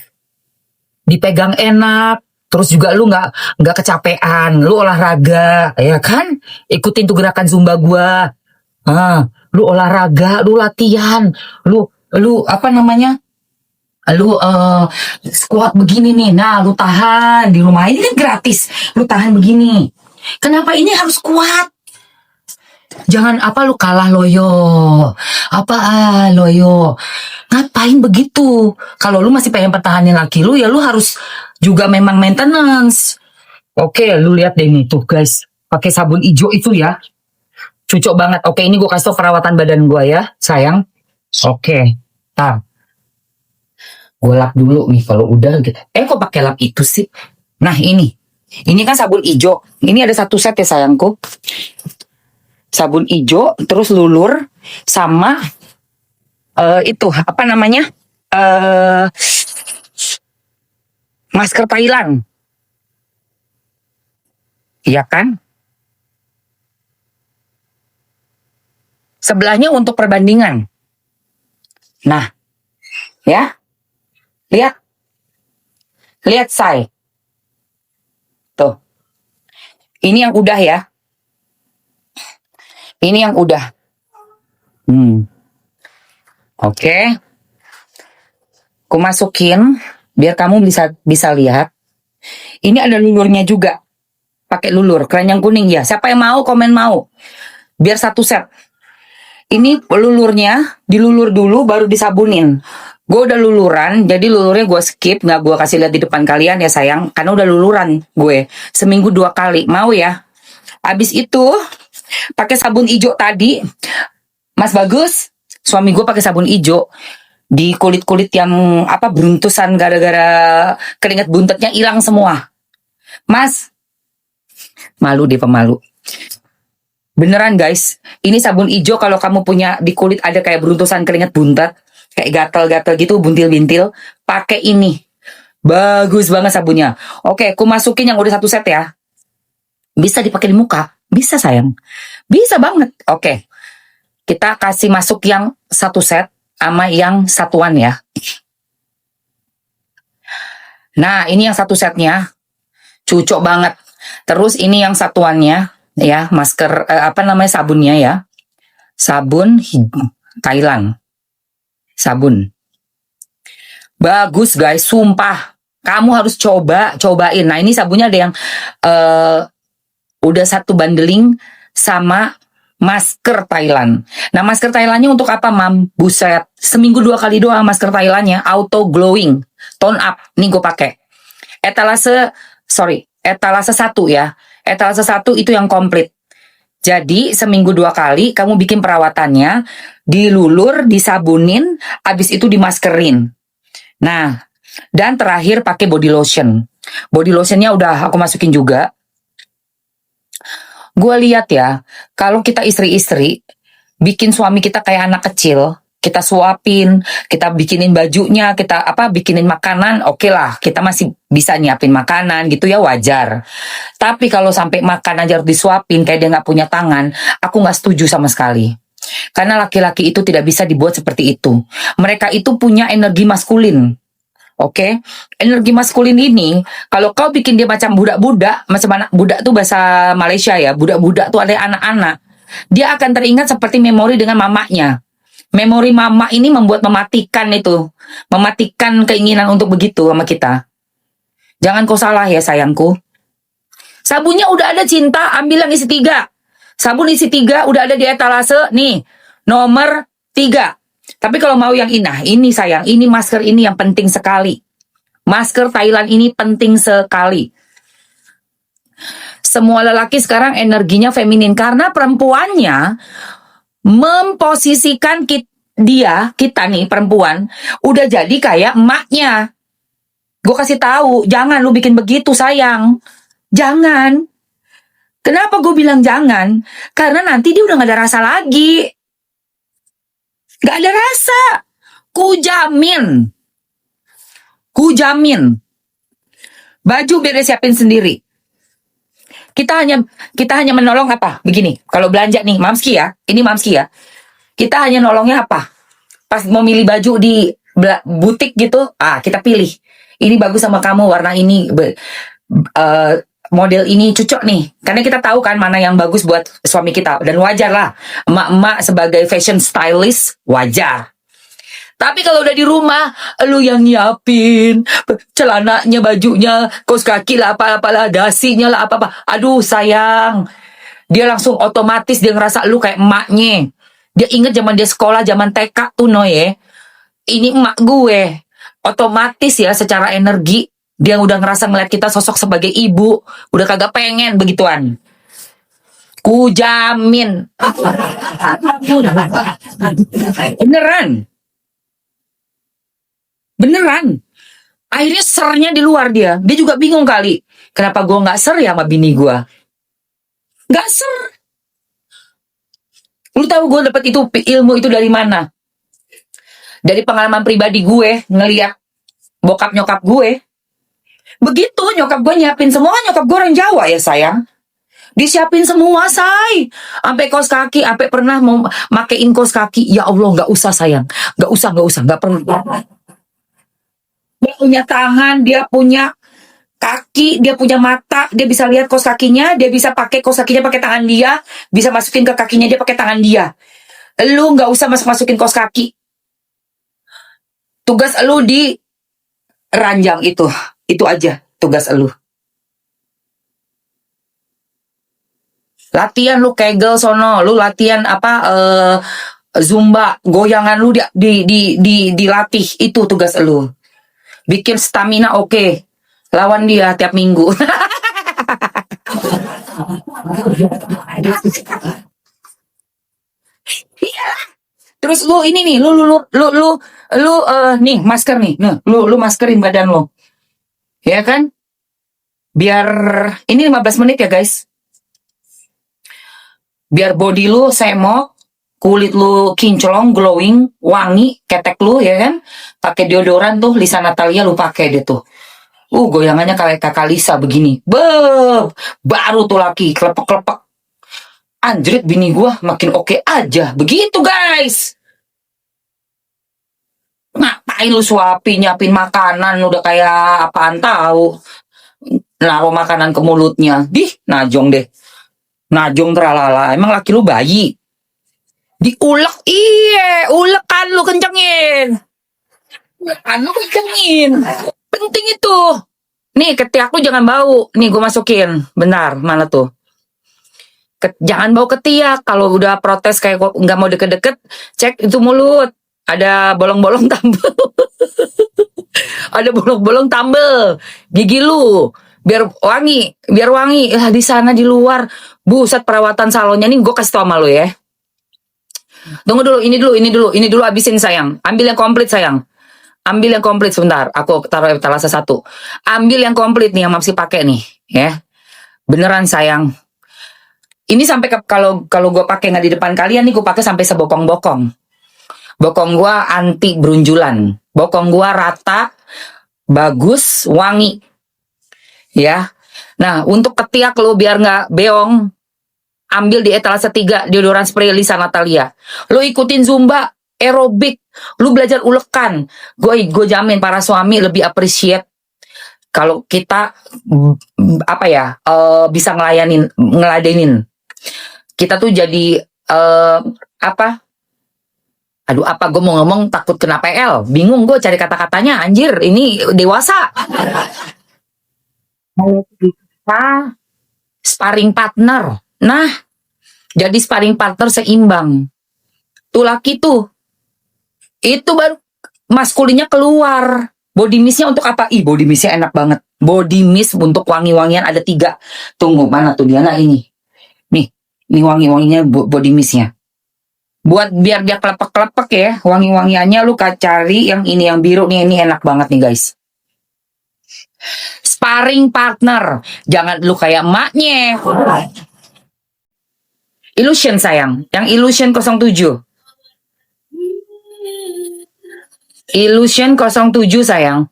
Dipegang enak, terus juga lu nggak kecapean, lu olahraga, ya kan? Ikutin tuh gerakan Zumba gua. Lu olahraga, lu latihan, lu apa namanya? Lu squat begini nih. Nah, lu tahan di rumah ini kan gratis. Lu tahan begini. Kenapa ini harus kuat? Jangan apa lu kalah loyo. Loyo. Ngapain begitu? Kalau lu masih pengen pertahanin laki lu, ya lu harus juga memang maintenance. Oke, lu lihat deh nih tuh guys. Pakai sabun hijau itu ya. Cocok banget. Oke, ini gue kasih tau perawatan badan gue ya, sayang. Oke. Tar. Gue lap dulu nih kalau udah gitu. Kok pakai lap itu sih? Nah, ini. Ini kan sabun hijau. Ini ada satu set ya sayangku. Sabun hijau, terus lulur, sama itu apa namanya masker Thailand, iya kan? Sebelahnya untuk perbandingan. Nah, ya, lihat say, tuh, ini yang udah ya. Ini yang udah. Oke. Ku masukin biar kamu bisa lihat. Ini ada lulurnya juga. Pakai lulur, keranjang kuning ya. Siapa yang mau komen mau. Biar satu set. Ini lulurnya dilulur dulu baru disabunin. Gue udah luluran, jadi lulurnya gue skip, nggak gue kasih lihat di depan kalian ya sayang, karena udah luluran gue seminggu 2 kali. Mau ya? Abis itu pakai sabun hijau tadi, Mas Bagus, suami gue pakai sabun hijau di kulit-kulit yang apa beruntusan gara-gara keringat buntetnya hilang semua. Mas, malu deh pemalu. Beneran guys, ini sabun hijau kalau kamu punya di kulit ada kayak beruntusan keringat buntet, kayak gatal-gatal gitu, buntil-bintil, pakai ini. Bagus banget sabunnya. Oke, aku masukin yang udah satu set ya. Bisa dipakai di muka. Bisa sayang. Bisa banget. Oke. Kita kasih masuk yang satu set sama yang satuan ya. Nah, ini yang satu setnya. Cocok banget. Terus ini yang satuannya ya, masker apa namanya sabunnya ya. Sabun Thailand. Sabun. Bagus guys, sumpah. Kamu harus cobain. Nah, ini sabunnya ada yang udah satu bundling sama masker Thailand. Nah, masker Thailandnya untuk apa, Mam? Buset, seminggu 2 kali doang masker Thailandnya, auto glowing, tone up. Nih gue pakai. Etalase etalase 1 ya. Etalase 1 itu yang komplit. Jadi seminggu 2 kali kamu bikin perawatannya, dilulur, disabunin, abis itu dimaskerin. Nah, dan terakhir pakai body lotion. Body lotionnya udah aku masukin juga. Gue lihat ya, kalau kita istri-istri bikin suami kita kayak anak kecil, kita suapin, kita bikinin bajunya, kita bikinin makanan, oke lah, kita masih bisa nyiapin makanan gitu ya, wajar. Tapi kalau sampai makan aja harus disuapin kayak dia nggak punya tangan, aku nggak setuju sama sekali. Karena laki-laki itu tidak bisa dibuat seperti itu. Mereka itu punya energi maskulin. Oke, energi maskulin ini, kalau kau bikin dia macam budak-budak, macam anak budak tuh bahasa Malaysia ya, budak-budak tuh ada anak-anak, dia akan teringat seperti memori dengan mamanya. Memori mama ini mematikan keinginan untuk begitu sama kita. Jangan kau salah ya sayangku. Sabunnya udah ada Cinta, ambil yang isi 3. Sabun isi 3 udah ada di etalase, nih, nomor 3. Tapi kalau mau yang ini sayang, ini masker ini yang penting sekali. Masker Thailand ini penting sekali. Semua lelaki sekarang energinya feminin karena perempuannya memposisikan kita nih perempuan udah jadi kayak emaknya. Gue kasih tahu, jangan lu bikin begitu sayang. Jangan. Kenapa gue bilang jangan? Karena nanti dia udah gak ada rasa lagi. Gak ada rasa. Kujamin. Baju biar dia siapin sendiri. Kita hanya menolong apa? Begini, kalau belanja nih, Mamski ya. Ini Mamski ya. Kita hanya nolongnya apa? Pas mau milih baju di butik gitu, kita pilih. Ini bagus sama kamu, warna ini, model ini cocok nih. Karena kita tahu kan mana yang bagus buat suami kita. Dan wajar lah, emak-emak sebagai fashion stylist, wajar. Tapi kalau udah di rumah, lu yang nyiapin celananya, bajunya, kaos kaki lah, apa-apalah, dasinya lah, apa-apa. Aduh sayang, dia langsung otomatis dia ngerasa lu kayak emaknya. Dia inget zaman dia sekolah, zaman TK tuh ini emak gue. Otomatis ya secara energi, dia udah ngerasa ngeliat kita sosok sebagai ibu, udah kagak pengen begituan. Kujamin. Beneran. Akhirnya sernya di luar dia. Dia juga bingung kali. Kenapa gue gak ser ya sama bini gue? Gak ser. Lu tahu gue dapet ilmu itu dari mana? Dari pengalaman pribadi gue ngeliat bokap nyokap gue. Begitu nyokap gue nyiapin semua. Nyokap gue orang Jawa ya sayang. Disiapin semua say. Sampai kaos kaki. Sampai pernah mau makein kaos kaki. Ya Allah gak usah sayang. Gak usah. Gak perlu. Dia punya tangan, dia punya kaki, dia punya mata, dia bisa lihat kaos kakinya, dia bisa pakai kaos kakinya pakai tangan dia, bisa masukin ke kakinya dia pakai tangan dia. Lu nggak usah masukin kaos kaki. Tugas lu di ranjang itu aja tugas lu. Latihan lu kegel sono, lu latihan zumba, goyangan lu dilatih, itu tugas lu. Bikin stamina oke. Lawan dia tiap minggu. Terus lu ini nih, lu nih masker nih. Nah, lu maskerin badan lu. Ya kan? Biar ini 15 menit ya, guys. Biar body lu semok, kulit lu kinclong, glowing, wangi, ketek lu ya kan. Pakai deodoran tuh, Lisa Natalia lu pakai deh tuh. Goyangannya kayak Kakak Lisa begini. Baru tuh laki, kelepek-kelepek. Anjrit bini gua makin oke aja. Begitu guys. Ngapain lu suapin, nyiapin makanan, udah kayak apaan tahu. Naruh makanan ke mulutnya. Najong deh. Najong teralala. Emang laki lu bayi? Diulek, ulekan lu kencengin. Penting itu. Nih ketiak lu jangan bau. Nih gue masukin. Benar, mana tuh? Jangan bau ketiak. Kalau udah protes kayak nggak mau deket-deket, cek itu mulut. Ada bolong-bolong tambel. Ada bolong-bolong tambel. Gigi lu. biar wangi. Di sana di luar, buset perawatan salonnya nih gue kasih tau sama lo ya. Tunggu dulu, ini dulu habisin sayang. Ambil yang komplit sayang. Ambil yang komplit sebentar. Aku taruh etalase 1. Ambil yang komplit nih yang masih pakai nih, ya. Beneran sayang. Ini sampai kalau gue pakai nggak di depan kalian nih, gue pakai sampai sebokong-bokong. Bokong gue anti berunjulan. Bokong gue rata, bagus, wangi. Ya. Nah, untuk ketiak lo biar nggak beong, ambil di etalase 3 deodoran spray Lisa Natalia. Lo ikutin Zumba, aerobik, lo belajar ulekan. Gue jamin para suami lebih appreciate kalau kita bisa ngeladenin. Kita tuh jadi Aduh, gue mau ngomong takut kena PL. Bingung gue cari kata-katanya. Anjir, ini dewasa. Kita sparring partner. Nah, jadi sparring partner seimbang. Tuh laki tuh. Itu baru maskulinnya keluar. Body mistnya untuk apa? Body mistnya enak banget. Body mist untuk wangi-wangian ada 3. Tunggu, mana tuh dia? Nah, ini. Nih, ini wangi-wanginya body mistnya. Buat biar dia kelepek-kelepek ya, wangi-wangiannya lu cari yang ini yang biru nih, ini enak banget nih guys. Sparring partner, jangan lu kayak emaknya. Illusion sayang, yang Illusion 07. Illusion 07 sayang.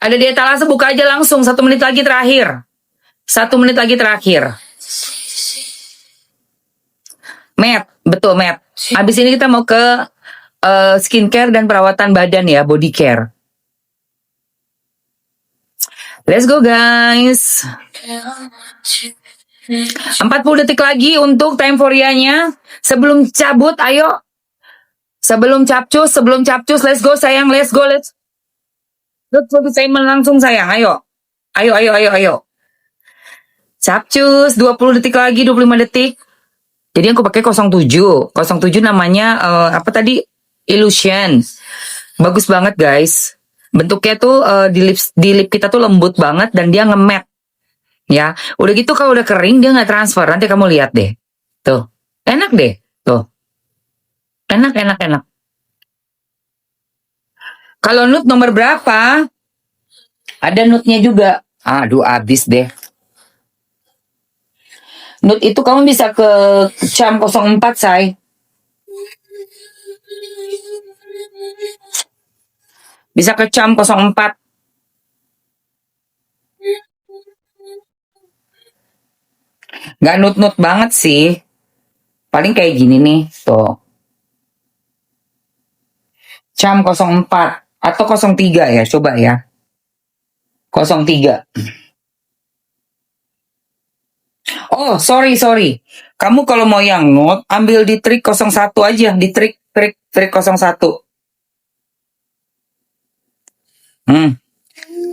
Ada di etalase, buka aja langsung. 1 menit lagi terakhir. 1 menit lagi terakhir. Matte, betul matte. Habis ini kita mau ke skincare dan perawatan badan ya, body care. Let's go guys. 40 detik lagi untuk time for-nya. Sebelum cabut, ayo. Sebelum capcus, let's go sayang, let's go. Let's statement langsung sayang, ayo. Ayo. Capcus, 20 detik lagi, 25 detik. Jadi aku pakai 07. 07 namanya apa tadi? Illusion. Bagus banget guys. Bentuknya tuh di lip kita tuh lembut banget dan dia nge-matte. Ya, udah gitu kalau udah kering dia nggak transfer. Nanti kamu lihat deh. Tuh. Enak deh. Tuh. Enak. Kalau nude nomor berapa? Ada nude-nya juga. Aduh, abis deh. Nude itu kamu bisa ke Cam 04, say. Bisa ke Cam 04. Nggak nude-nude banget sih. Paling kayak gini nih. Tuh. Cam 04. Atau 03 ya. Coba ya. 03. Oh, sorry. Kamu kalau mau yang nude, ambil di trik 01 aja. Di trik 01.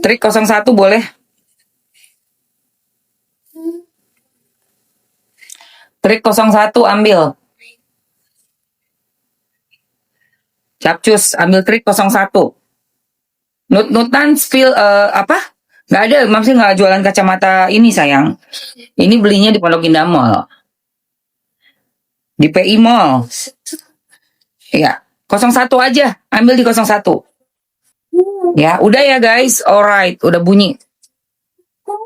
Trik 01 boleh. Trik 01 ambil. Capcus, ambil trik 01. Nutan spill apa? Nggak ada, maksudnya nggak jualan kacamata ini sayang. Ini belinya di Pondok Indah Mall. Di PI Mall. Ya, 01 aja. Ambil di 01. Ya, udah ya guys. Alright, udah bunyi.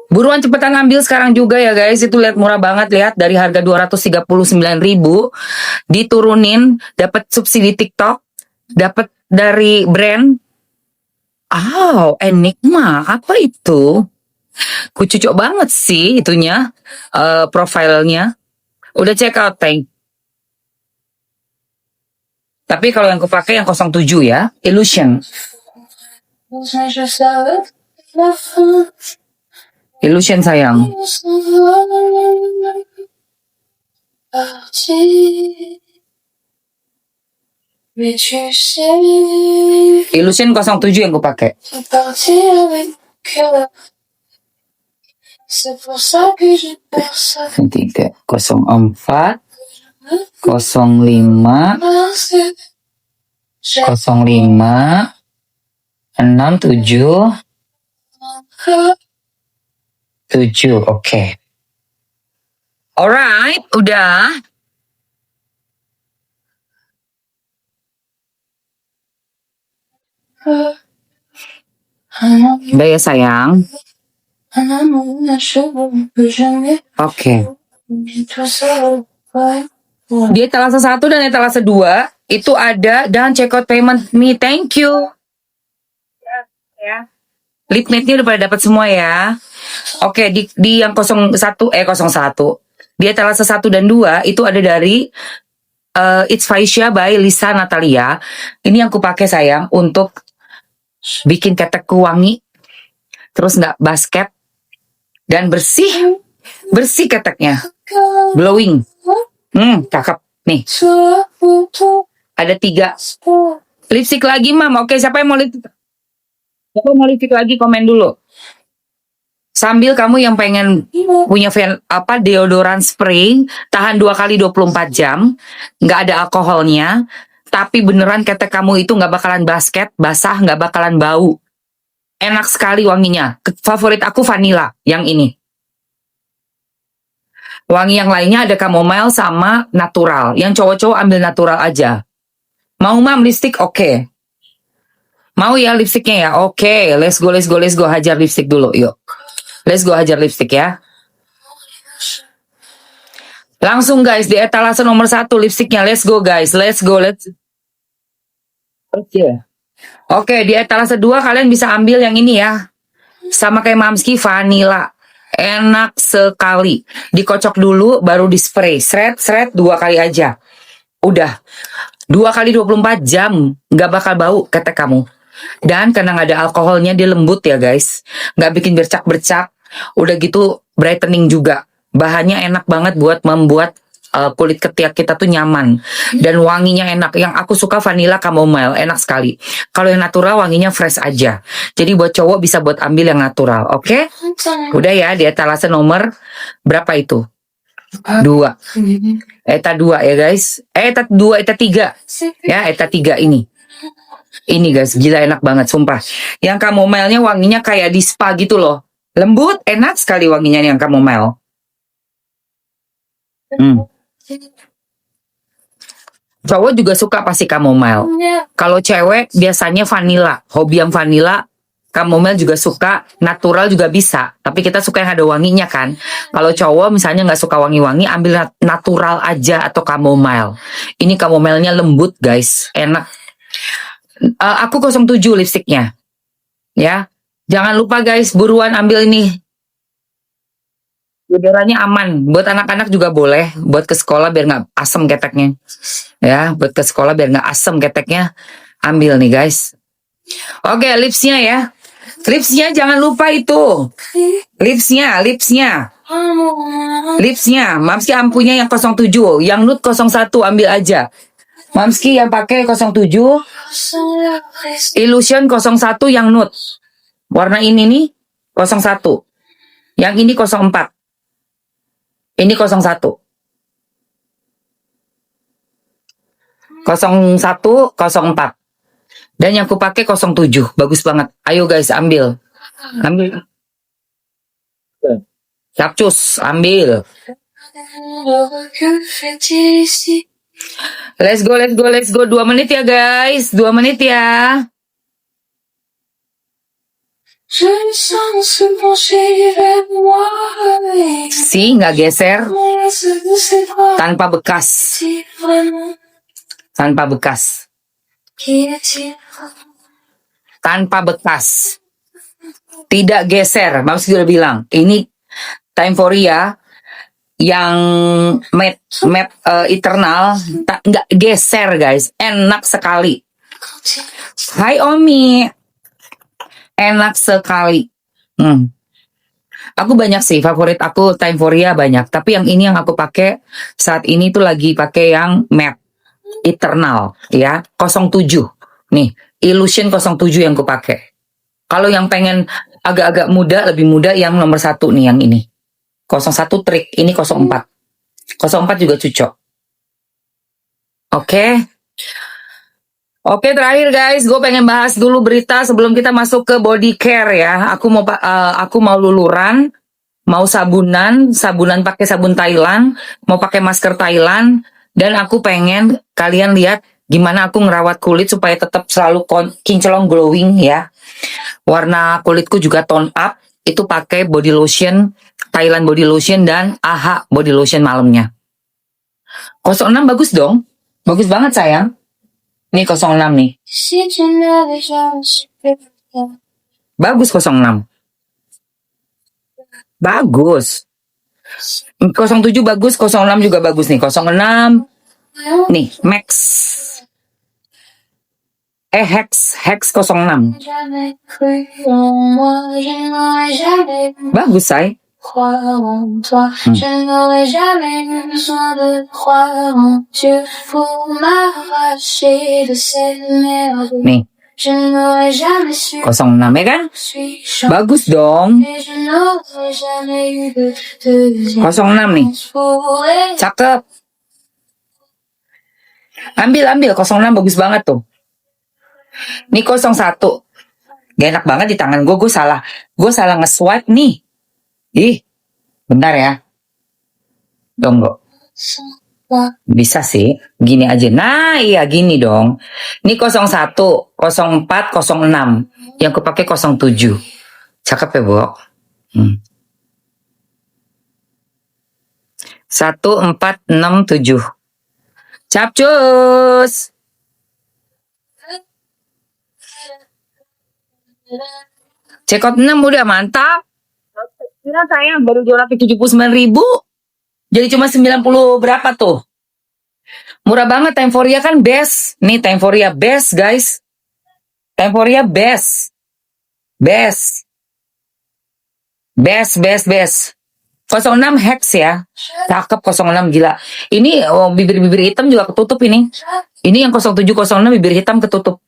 Buruan cepetan ambil sekarang juga ya guys. Itu lihat murah banget, lihat dari harga 239.000 diturunin, dapat subsidi TikTok, dapat dari brand. Enigma, apa itu? Kucucuk banget sih itunya, profilnya. Udah check out, Teng. Tapi kalau yang aku pakai yang 07 ya, Illusion. Illusion sayang. Illusion 07 yang aku pakai. 304 05 05 67 7, oke. Alright, udah. Udah ya sayang. Oke. Di etalase 1 dan etalase 2 itu ada dan check out payment me. Thank you. Ya. Lip matte-nya udah pada dapat semua ya. Oke, di yang 01. Di etalase 1 dan 2 itu ada dari It's Faisha by Lisa Natalia. Ini yang kupakai sayang untuk bikin ketekku wangi, terus nggak basket dan bersih keteknya, glowing. Cakep nih. Ada 3 lipstick lagi, Mam. Oke, siapa yang mau lipstick? Lagi komen dulu. Sambil kamu yang pengen punya deodoran spray tahan 2 kali 24 jam, nggak ada alkoholnya, tapi beneran ketek kamu itu nggak bakalan basket, basah, nggak bakalan bau. Enak sekali wanginya. Favorit aku vanilla yang ini. Wangi yang lainnya ada chamomile sama natural. Yang cowok-cowok ambil natural aja. Mau Mam lipstick? Oke. Mau ya lipsticknya ya? Oke. Let's go. Hajar lipstick dulu, yuk. Let's go hajar lipstick ya. Langsung guys, di etalase nomor 1 lipsticknya. Let's go guys. Oke, di etalase 2 kalian bisa ambil yang ini ya. Sama kayak Mamski, vanilla. Enak sekali. Dikocok dulu, baru di spray. Sret, 2 kali aja. Udah. 2 kali 24 jam. Nggak bakal bau ketek kamu. Dan karena nggak ada alkoholnya, dia lembut ya guys. Nggak bikin bercak-bercak. Udah gitu, brightening juga. Bahannya enak banget buat membuat kulit ketiak kita tuh nyaman. Dan wanginya enak. Yang aku suka vanilla chamomile. Enak sekali. Kalau yang natural wanginya fresh aja. Jadi buat cowok bisa buat ambil yang natural. Oke? Udah ya, di etalase nomor berapa itu? 2. Eta 2 ya guys. Eta 2, eta 3. Ya, eta 3 ini. Ini guys, gila enak banget, sumpah. Yang chamomile-nya wanginya kayak di spa gitu loh. Lembut, enak sekali wanginya yang chamomile. Cowok juga suka pasti chamomile. Kalau cewek biasanya vanilla. Hobi yang vanilla, chamomile juga suka, natural juga bisa. Tapi kita suka yang ada wanginya kan. Kalau cowok misalnya nggak suka wangi-wangi, ambil natural aja atau chamomile. Ini chamomile-nya lembut guys, enak. Aku 07 lipstiknya. Ya. Jangan lupa guys, buruan ambil ini. Deodorannya aman. Buat anak-anak juga boleh. Buat ke sekolah biar nggak asem keteknya. Ya, buat ke sekolah biar nggak asem keteknya. Ambil nih guys. Oke, lipsnya ya. Lipsnya jangan lupa itu. Lipsnya. Mamski ampunya yang 07. Yang nude 01 ambil aja. Mamski yang pakai 07. Illusion 01 yang nude. Warna ini nih 01. Yang ini 04. Ini 01. 01, 04. Dan yang aku pakai 07. Bagus banget. Ayo guys, ambil. Capcus, ambil. Let's go. 2 menit ya guys. 2 menit ya. Nggak geser. Tanpa bekas. Tidak geser. Maksudnya udah bilang. Ini Timeforia yang matte eternal nggak geser guys, enak sekali. Hai Omi, enak sekali. Aku banyak sih favorit aku Timeforia banyak, tapi yang ini yang aku pakai saat ini tuh lagi pakai yang matte eternal ya 07 nih, Illusion 07 yang aku pakai. Kalau yang pengen agak-agak muda, lebih muda yang nomor 1 nih yang ini 01 trik, ini 04 juga cocok. Oke. Oke, terakhir guys, gue pengen bahas dulu berita sebelum kita masuk ke body care ya. Aku mau luluran, mau sabunan pakai sabun Thailand, mau pakai masker Thailand, dan aku pengen kalian lihat gimana aku ngerawat kulit supaya tetap selalu kinclong glowing ya. Warna kulitku juga tone up, itu pakai body lotion, Thailand body lotion dan AHA body lotion malamnya. 06 bagus dong, bagus banget sayang. Nih 06 nih. Bagus 06. Bagus. 07 bagus, 06 juga bagus nih. 06. Nih, Max. Hex 06. Bagus, say. Nih. 06 ya kan? Bagus dong. 06 nih. Cakep. Ambil 06 bagus banget tuh. Nih 01. Gak enak banget di tangan gue salah nge-swipe nih. Ih, bentar ya. Dong kok. Bisa sih, gini aja. Nah, iya gini dong. Ini 01, 04, 06. Yang aku pakai 07. Cakep ya, Bo? 1467. Capcus. Cekot 6 udah mantap. Kira sayang baru 279.000. Jadi cuma 90 berapa tuh? Murah banget. Timeforia kan best. Nih Timeforia best guys. Timeforia best. Best. 06 Hex ya. Cakep 06 gila. Ini bibir-bibir hitam juga ketutup ini. Ini yang 07 06 bibir hitam ketutup.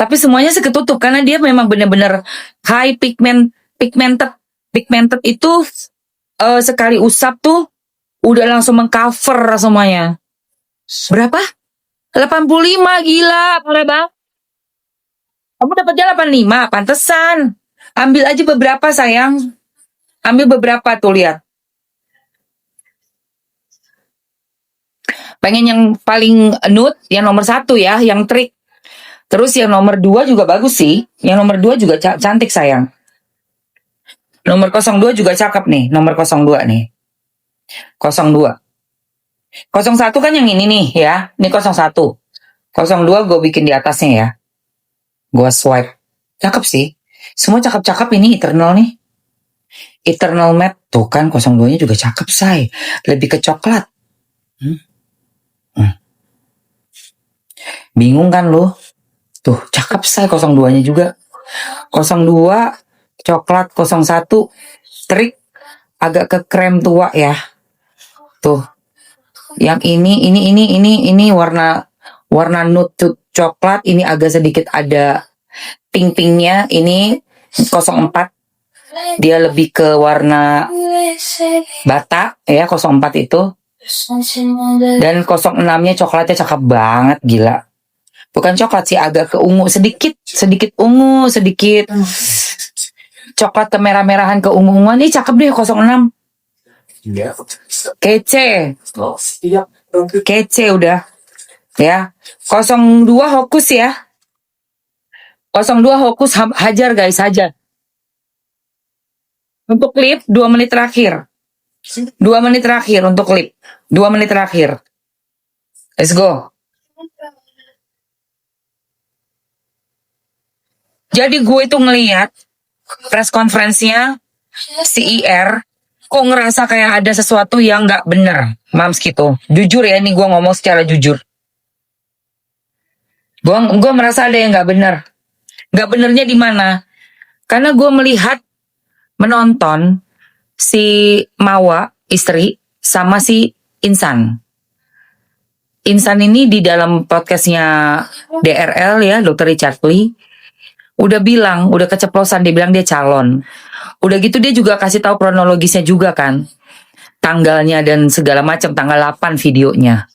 Tapi semuanya sih ketutup karena dia memang benar-benar high pigmented itu sekali usap tuh udah langsung mengcover semuanya. Berapa? 85 gila, boleh bang? Kamu dapatnya 85, pantesan. Ambil aja beberapa sayang. Ambil beberapa tuh lihat. Pengen yang paling nude, yang nomor 1 ya, yang trik. Terus yang nomor 2 juga bagus sih. Yang nomor 2 juga cantik sayang. Nomor 02 juga cakep nih, nomor 02 nih. 02. 01 kan yang ini nih ya. Ini 01. 02 gue bikin di atasnya ya. Gue swipe. Cakep sih. Semua cakep-cakep ini Eternal nih. Eternal Matte. Tuh kan 02 nya juga cakep say. Lebih ke coklat. Bingung kan lo? Tuh cakep say 02 nya juga. 02 coklat, 01 trik agak ke krem tua ya. Tuh. Yang ini warna nude coklat, ini agak sedikit ada pink-pinknya. Ini 04 dia lebih ke warna bata ya, 04 itu. Dan 06-nya coklatnya cakep banget gila. Bukan coklat sih, agak ke ungu sedikit ungu, sedikit coklat kemerah-merahan ke ungu-unguan. Ini cakep deh 06. Kece udah ya. 02 Hokus ya. 02 Hokus hajar guys, hajar. Untuk lip 2 menit terakhir. 2 menit terakhir untuk lip. 2 menit terakhir. Let's go. Jadi gue itu ngelihat press conference-nya CIR, kok ngerasa kayak ada sesuatu yang nggak bener, Mams gitu. Jujur ya, ini gue ngomong secara jujur. Gue merasa ada yang nggak bener. Nggak benernya di mana? Karena gue melihat, menonton si Mawa istri sama si Insan. Insan ini di dalam podcastnya DRL ya, Dr. Richard Lee, udah bilang, udah keceplosan, dia bilang dia calon. Udah gitu dia juga kasih tahu kronologisnya juga kan. Tanggalnya dan segala macam, tanggal 8 videonya.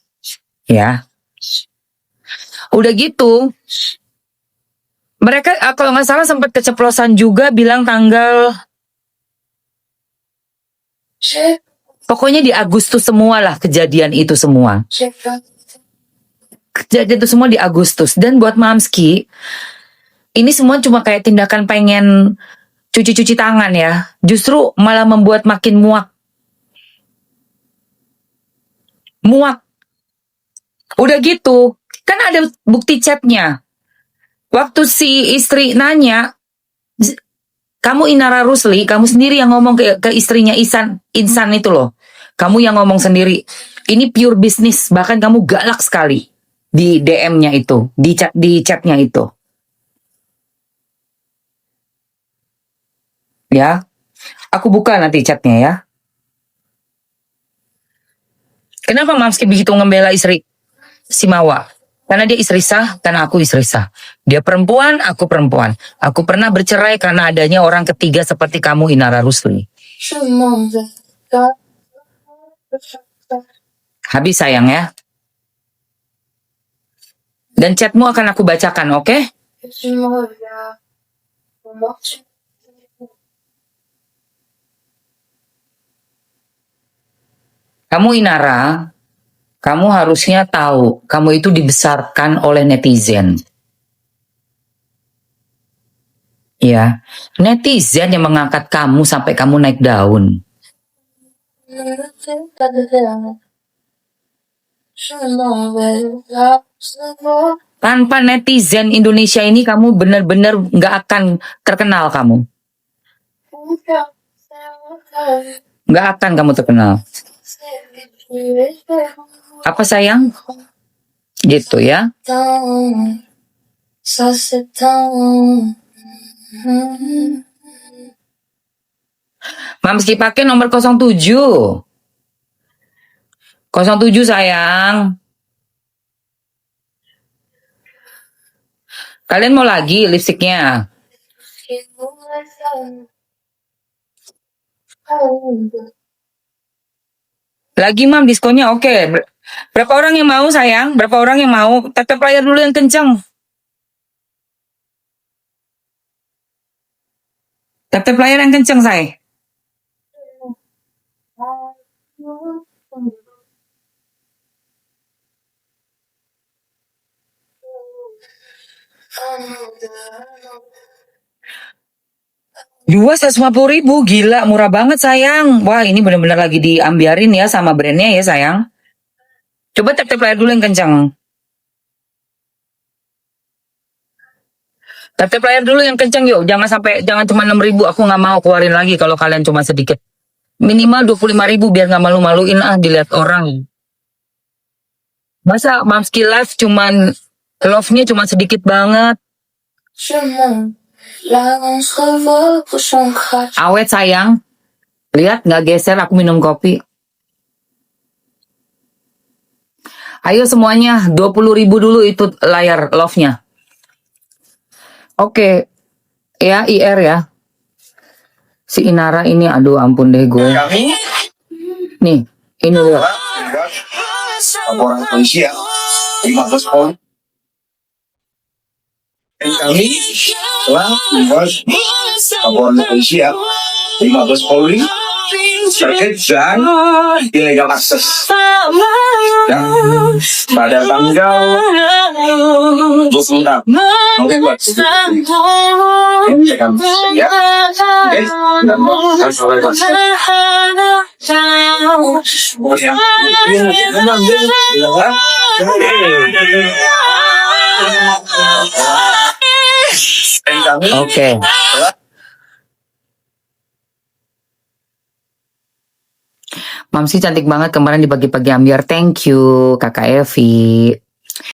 Ya. Udah gitu, mereka kalau nggak salah sempat keceplosan juga bilang tanggal, pokoknya di Agustus semua lah kejadian itu semua. Kejadian itu semua di Agustus. Dan buat Mamski, ini semua cuma kayak tindakan pengen cuci-cuci tangan ya. Justru malah membuat makin muak. Muak. Udah gitu, kan ada bukti chatnya. Waktu si istri nanya, kamu Inara Rusli, kamu sendiri yang ngomong ke istrinya Insan itu loh. Kamu yang ngomong sendiri. Ini pure bisnis, bahkan kamu galak sekali di DM-nya itu, di chatnya itu. Ya, aku buka nanti chatnya ya. Kenapa Mamski begitu membela istri si Mawa? Karena dia istri sah, karena aku istri sah. Dia perempuan, aku perempuan. Aku pernah bercerai karena adanya orang ketiga seperti kamu, Inara Rusli. Habis sayang ya. Dan chatmu akan aku bacakan, oke? Kamu Inara, kamu harusnya tahu, kamu itu dibesarkan oleh netizen. Ya, netizen yang mengangkat kamu sampai kamu naik daun. Tanpa netizen Indonesia ini kamu benar-benar nggak akan terkenal kamu. Nggak akan kamu terkenal. Apa sayang? Gitu ya. Mamski pakai nomor 07. 07 sayang. Kalian mau lagi lipstiknya? Lagi mam diskonnya oke. Berapa orang yang mau sayang? Berapa orang yang mau? Tap layar dulu yang kenceng. Tap layar yang kenceng say. Dua 150.000, gila murah banget sayang. Wah ini benar-benar lagi diambiarin ya sama brandnya ya sayang. Coba tap layar dulu yang kenceng. Tap layar dulu yang kenceng yuk. Jangan cuma 6.000. Aku nggak mau keluarin lagi kalau kalian cuma sedikit. Minimal 25.000 biar nggak malu-maluin dilihat orang. Masa Mamski Live cuman love-nya cuma sedikit banget. Awet sayang. Lihat nggak geser, aku minum kopi. Ayo semuanya 20.000 dulu itu layar love-nya. Oke. Ya IR ya. Si Inara ini aduh ampun deh gue. Nih, ini lihat. Laporan polisi ya. 15 poin. Dan kami telah membuat laporan polisi ya. 15 Polri terkait dengan illegal akses yang pada tanggal 26 November ya. Oke, dan harus oleh Oke. Mamsi cantik banget kemarin di pagi-pagi ambiar. Thank you, Kakak Evi.